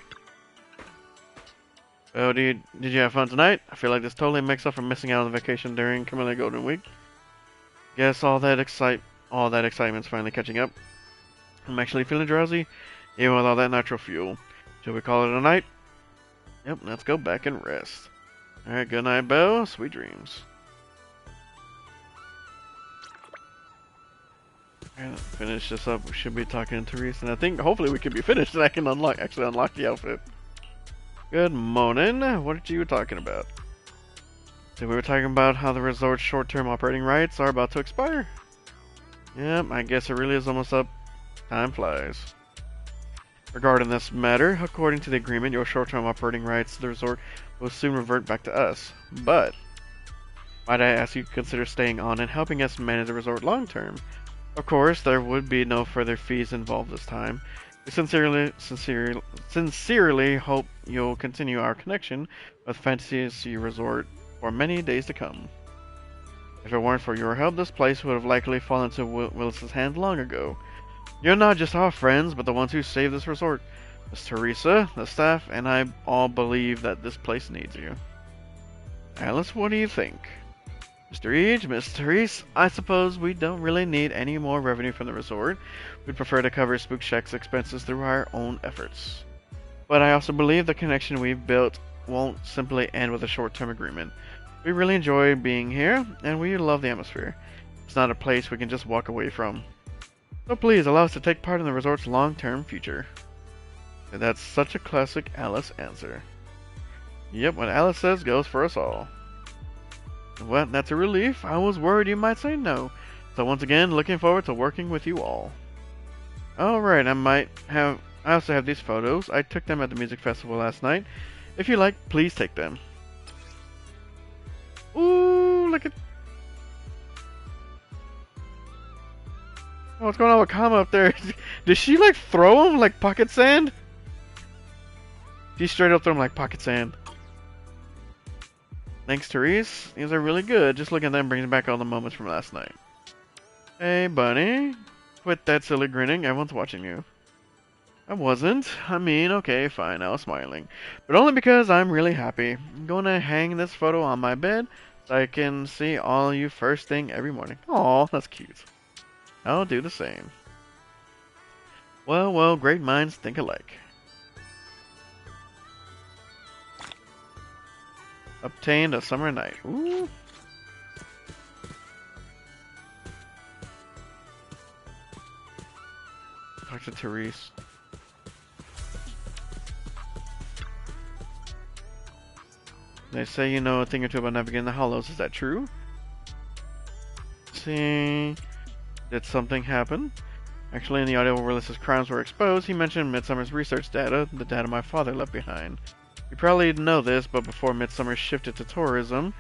Speaker 1: Oh, did you have fun tonight? I feel like this totally makes up for missing out on the vacation during Camilla Golden Week. Guess all that excitement's finally catching up. I'm actually feeling drowsy, even with all that nitro fuel. Shall we call it a night? Yep, let's go back and rest. Alright, good night, Bo. Sweet dreams. Alright, let's finish this up. We should be talking to Therese, and I think hopefully we can be finished and I can actually unlock the outfit. Good morning. What are you talking about? So we were talking about how the resort's short-term operating rights are about to expire. Yep, I guess it really is almost up. Time flies. Regarding this matter, according to the agreement, your short-term operating rights to the resort will soon revert back to us. But might I ask you to consider staying on and helping us manage the resort long-term? Of course, there would be no further fees involved this time. We sincerely hope you'll continue our connection with Fantasy Resort for many days to come. If it weren't for your help, this place would have likely fallen into Willis's hands long ago. You're not just our friends, but the ones who saved this resort. Miss Teresa, the staff, and I all believe that this place needs you. Alice, what do you think? Mr. Eage, Miss Therese, I suppose we don't really need any more revenue from the resort. We'd prefer to cover Spook Shack's expenses through our own efforts. But I also believe the connection we've built won't simply end with a short-term agreement. We really enjoy being here, and we love the atmosphere. It's not a place we can just walk away from. So please allow us to take part in the resort's long-term future. And that's such a classic Alice answer. Yep, what Alice says goes for us all. Well, that's a relief. I was worried you might say no. So once again, looking forward to working with you all. Alright, I also have these photos. I took them at the music festival last night. If you like, please take them. Ooh, look at... Oh, what's going on with Kama up there? Did she like throw him like pocket sand? She straight up threw him like pocket sand. Thanks, Therese. These are really good. Just looking at them brings back all the moments from last night. Hey, buddy. Quit that silly grinning. Everyone's watching you. I wasn't. I mean, okay, fine. I was smiling. But only because I'm really happy. I'm going to hang this photo on my bed so I can see all of you first thing every morning. Aw, that's cute. I'll do the same. Well, great minds think alike. Obtained a summer night. Ooh. Talk to Therese. They say you know a thing or two about navigating the hollows. Is that true? See, did something happen? Actually, in the audio where Willis's crimes were exposed, he mentioned Midsummer's research data, the data my father left behind. You probably know this, but before Midsummer shifted to tourism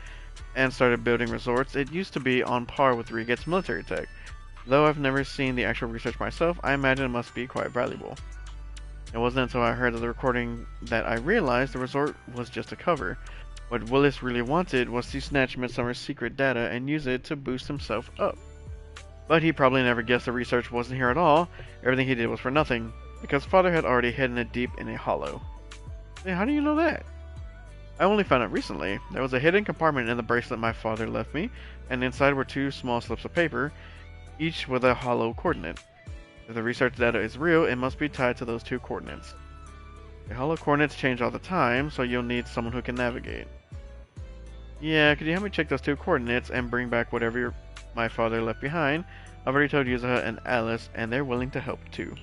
Speaker 1: and started building resorts, it used to be on par with Regate's military tech. Though I've never seen the actual research myself, I imagine it must be quite valuable. It wasn't until I heard of the recording that I realized the resort was just a cover. What Willis really wanted was to snatch Midsummer's secret data and use it to boost himself up. But he probably never guessed the research wasn't here at all. Everything he did was for nothing, because Father had already hidden it deep in a hollow. Hey, how do you know that? I only found out recently. There was a hidden compartment in the bracelet my father left me, and inside were 2 small slips of paper, each with a hollow coordinate. If the research data is real, it must be tied to those 2 coordinates. The hollow coordinates change all the time, so you'll need someone who can navigate. Yeah, could you help me check those 2 coordinates and bring back whatever my father left behind? I've already told Yuzuha and Alice, and they're willing to help too.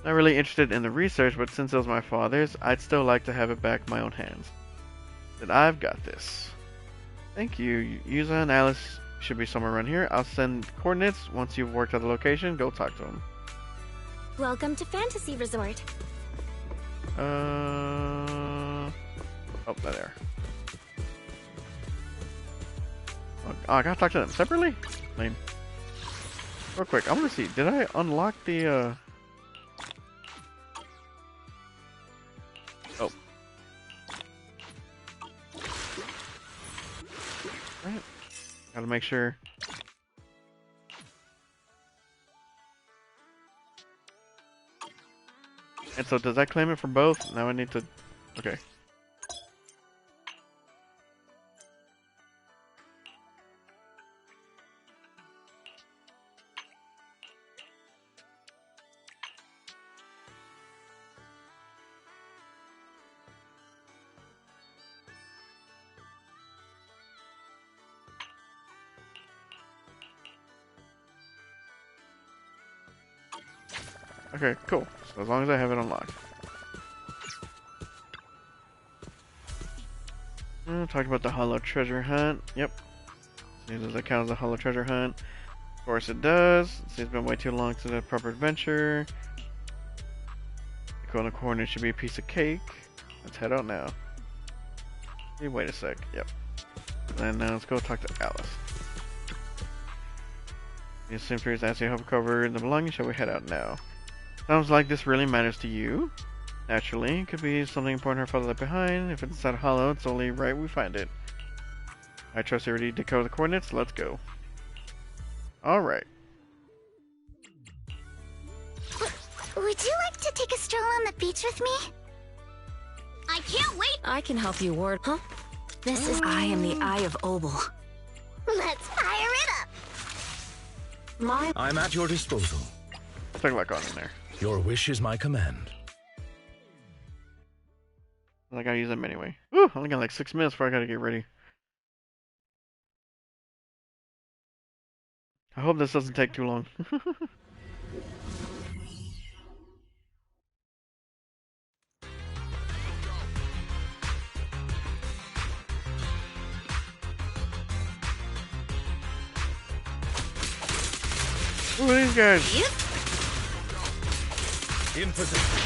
Speaker 1: Not really interested in the research, but since it was my father's, I'd still like to have it back in my own hands. But I've got this. Thank you. Yuzuha and Alice should be somewhere around here. I'll send coordinates. Once you've worked out the location, go talk to them.
Speaker 5: Welcome to Fantasy Resort.
Speaker 1: Oh, there. Oh, I gotta talk to them separately? Lame. Real quick, I wanna see, did I unlock the, Oh. Right. Gotta make sure. And so does that claim it for both? Now I need to, okay. Okay, cool. So as long as I have it unlocked. Talk about the hollow treasure hunt. Yep. See, does that count as a hollow treasure hunt? Of course it does. See, it's been way too long to the proper adventure. The golden coordinate should be a piece of cake. Let's head out now. Hey, wait a sec. Yep. And now let's go talk to Alice. The Symphony is asking how we cover the belongings. Shall we head out now? Sounds like this really matters to you. Naturally, it could be something important her father left behind. If it's inside hollow, it's only right we find it. I trust you already decode the coordinates. Let's go. Alright.
Speaker 4: Would you like to take a stroll on the beach with me?
Speaker 3: I can't wait!
Speaker 6: I can help you ward. Huh? This is I am the Eye of Obel.
Speaker 4: Let's fire it up!
Speaker 15: I'm at your disposal.
Speaker 1: Take a look on in there.
Speaker 15: Your wish is my command.
Speaker 1: I gotta use them anyway. Ooh, I only got like 6 minutes before I gotta get ready. I hope this doesn't take too long. Who are these guys?
Speaker 4: Yep.
Speaker 15: In position.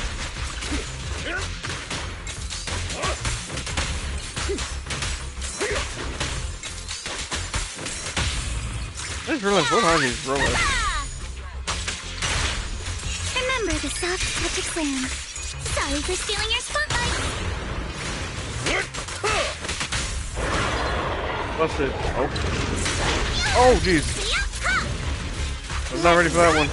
Speaker 1: I just realized, what are these rollers?
Speaker 4: Remember the soft touch of sand. Sorry for stealing your spotlight.
Speaker 1: Busted. Oh. Oh, jeez. I was not ready for that one.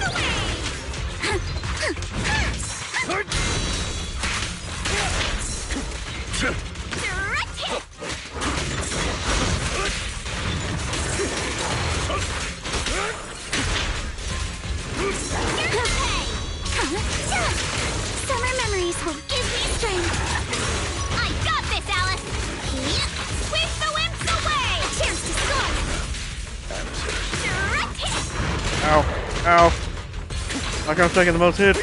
Speaker 4: Summer memories will give me strength. I got this, Alice. Sweep the wimps away. A chance to score.
Speaker 1: Ow. Ow. Like I'm taking the most hits.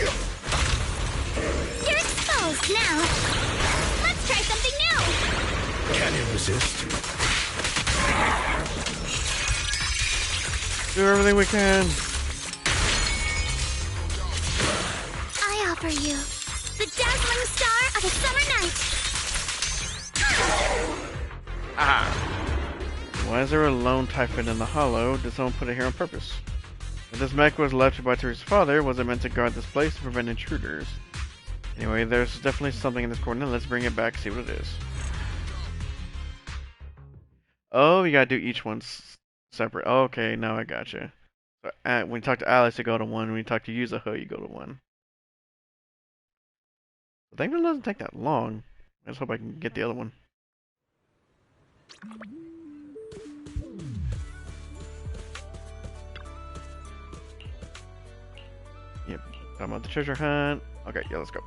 Speaker 4: You're exposed now. Let's try something new.
Speaker 15: Can you resist?
Speaker 1: Do everything we can.
Speaker 4: I offer you the dazzling star of a summer night.
Speaker 1: Ah. Why is there a lone typhon in the hollow? Did someone put it here on purpose? If this mech was left by Teresa's father, was it meant to guard this place to prevent intruders? Anyway, there's definitely something in this corner. Let's bring it back, see what it is. Oh, you gotta do each one separate. Okay, now I gotcha. So, when you talk to Alice, you go to 1. When you talk to Yuzuho, you go to 1. I think it doesn't take that long. I just hope I can get the other one. Yep, talking about the treasure hunt. Okay, yeah, let's go.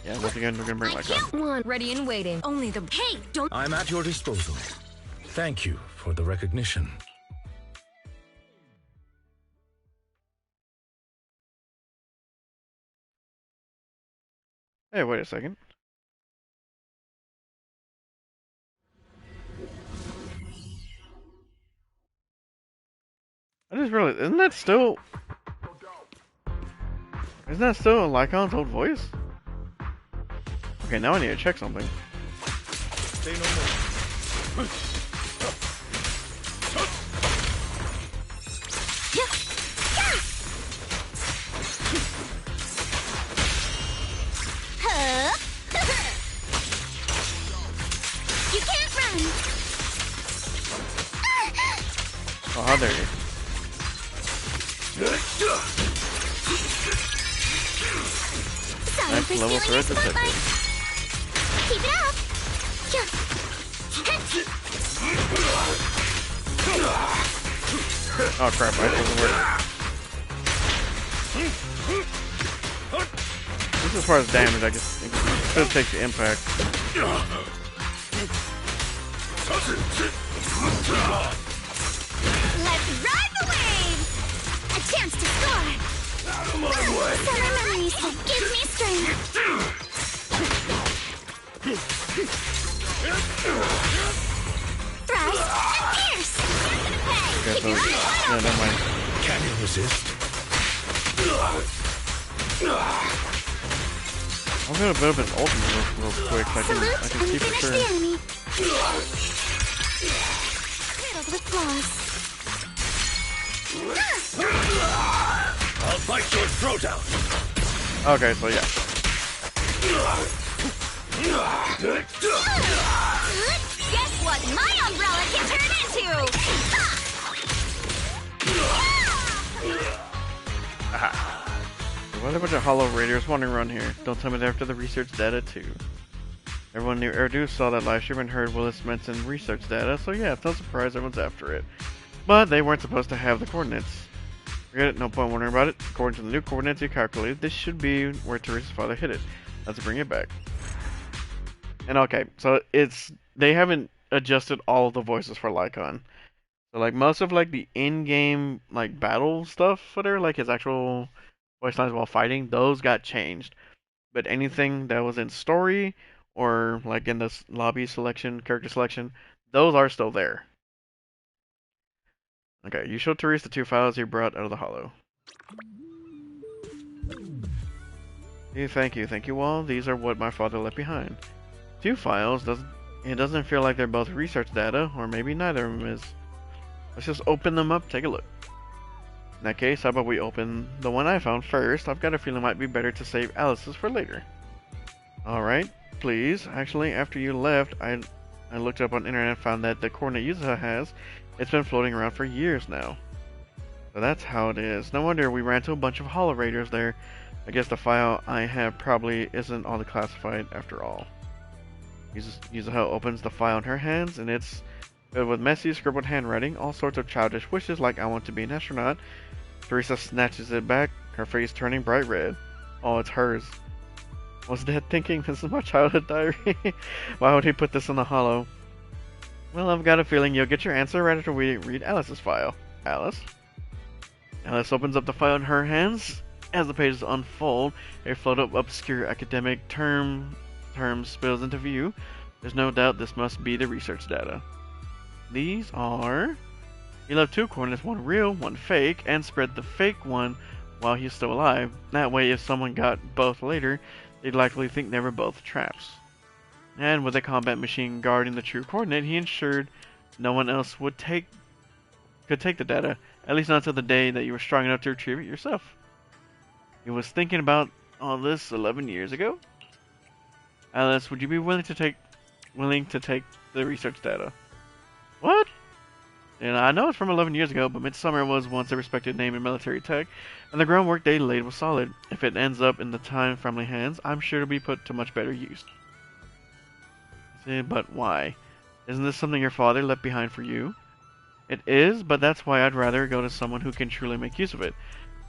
Speaker 1: Yeah, once again, we're gonna bring like
Speaker 16: One ready and waiting. Only the
Speaker 4: Hey, don't.
Speaker 15: I'm at your disposal. Thank you for the recognition.
Speaker 1: Hey, wait a second. I just realized, isn't that still Lycon's old voice? Okay, now I need to check something.
Speaker 15: Say no more.
Speaker 4: You can't run.
Speaker 1: Oh, how dare you.
Speaker 4: Sorry
Speaker 1: Nice
Speaker 4: for
Speaker 1: level
Speaker 4: stealing
Speaker 1: for
Speaker 4: your
Speaker 1: it to
Speaker 4: spotlight. Keep it up.
Speaker 1: Oh crap, I supposed to work. This is as far as damage, I guess. It should take the impact.
Speaker 4: Let's ride the wave. A chance to score. Summer memories will give me strength. Thrust and pierce.
Speaker 1: Okay, so, yeah, never mind.
Speaker 15: Can you resist?
Speaker 1: I'm gonna build up his ultimate real quick so I can see for sure.
Speaker 4: The enemy. Riddled with flaws.
Speaker 15: I'll bite your throat out.
Speaker 1: Okay, so yeah.
Speaker 4: Guess what my umbrella can turn into?
Speaker 1: Aha. Why are a bunch of hollow raiders wandering around here? Don't tell me they're after the research data too. Everyone near Erdu saw that live stream and heard Willis mention research data, so yeah, it's no surprise everyone's after it. But they weren't supposed to have the coordinates. Forget it, no point wondering about it. According to the new coordinates you calculated, this should be where Teresa's father hid it. Let's bring it back. And okay, so they haven't adjusted all of the voices for Lycon. So like most of like the in-game like battle stuff for there, like his actual voice lines while fighting, those got changed. But anything that was in story or like in this lobby selection, character selection, those are still there. Okay, you showed Teresa the 2 files you brought out of the hollow. Thank you all. These are what my father left behind. 2 files, it doesn't feel like they're both research data, or maybe neither of them is. Let's just open them up, take a look. In that case, how about we open the one I found first? I've got a feeling it might be better to save Alice's for later. Alright, please. Actually, after you left, I I looked up on the internet and found that the coordinate Yuzuha has, it's been floating around for years now. So that's how it is. No wonder we ran into a bunch of Hollow Raiders there. I guess the file I have probably isn't all the classified after all. Yuzuha opens the file in her hands, and it's filled with messy, scribbled handwriting, all sorts of childish wishes like I want to be an astronaut. Teresa snatches it back, her face turning bright red. Oh, it's hers. Was Dad thinking this is my childhood diary? Why would he put this in the hollow? Well, I've got a feeling you'll get your answer right after we read Alice's file. Alice? Alice opens up the file in her hands. As the pages unfold, a flood of obscure academic terms spills into view. There's no doubt this must be the research data. These are... He left 2 coordinates, one real, one fake, and spread the fake one while he's still alive. That way, if someone got both later, they'd likely think they were both traps. And with a combat machine guarding the true coordinate, he ensured no one else could take the data, at least not until the day that you were strong enough to retrieve it yourself. He was thinking about all this 11 years ago? Alice, would you be willing to take the research data? What? And I know it's from 11 years ago, but Midsummer was once a respected name in military tech, and the groundwork they laid was solid. If it ends up in the time-friendly hands, I'm sure it'll be put to much better use. But why? Isn't this something your father left behind for you? It is, but that's why I'd rather go to someone who can truly make use of it.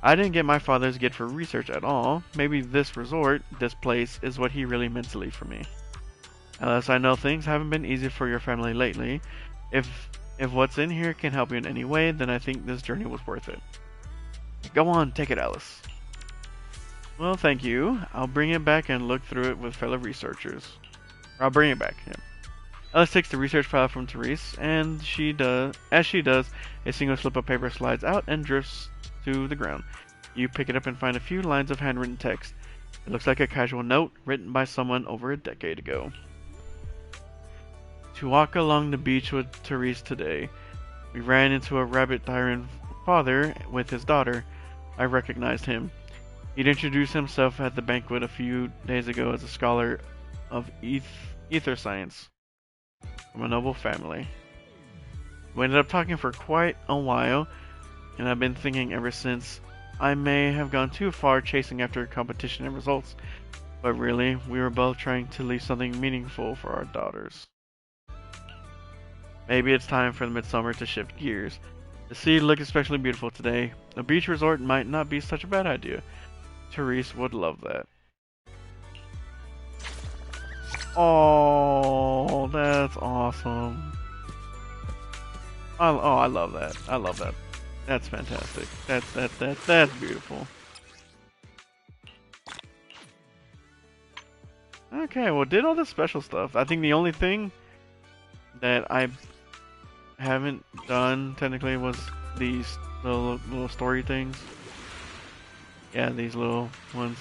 Speaker 1: I didn't get my father's gift for research at all. Maybe this resort, this place, is what he really meant to leave for me. Alice, I know things haven't been easy for your family lately. If what's in here can help you in any way, then I think this journey was worth it. Go on, take it, Alice. Well, thank you. I'll bring it back and look through it with fellow researchers. I'll bring it back, yeah. Alice takes the research file from Therese, and as she does, a single slip of paper slides out and drifts to the ground. You pick it up and find a few lines of handwritten text. It looks like a casual note written by someone over a decade ago. To walk along the beach with Therese today. We ran into a rabbit-tiring father with his daughter. I recognized him. He'd introduced himself at the banquet a few days ago as a scholar of ether science from a noble family. We ended up talking for quite a while, and I've been thinking ever since I may have gone too far chasing after competition and results, but really, we were both trying to leave something meaningful for our daughters. Maybe it's time for the Midsummer to shift gears. The sea looked especially beautiful today. A beach resort might not be such a bad idea. Therese would love that. Oh, that's awesome. I love that. I love that. That's fantastic. That's beautiful. Okay, well, did all this special stuff. I think the only thing that I haven't done technically was these little story things. Yeah, these little ones.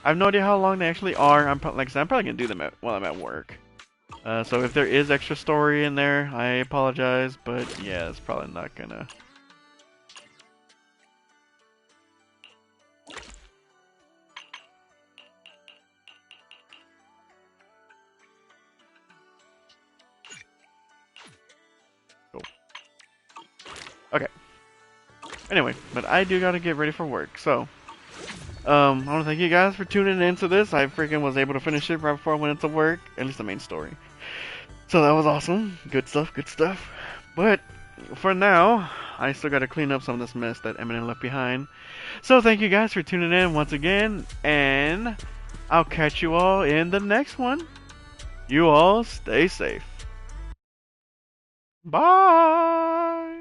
Speaker 1: I have no idea how long they actually are. Like I said, I'm probably gonna do them while I'm at work. So if there is extra story in there, I apologize, but yeah, it's probably not gonna. Cool. Okay. Anyway, but I do gotta get ready for work, so. I want to thank you guys for tuning into this. I freaking was able to finish it right before I went into work, at least the main story. So that was awesome. Good stuff, good stuff. But for now, I still got to clean up some of this mess that Eminem left behind. So thank you guys for tuning in once again, and I'll catch you all in the next one. You all stay safe. Bye!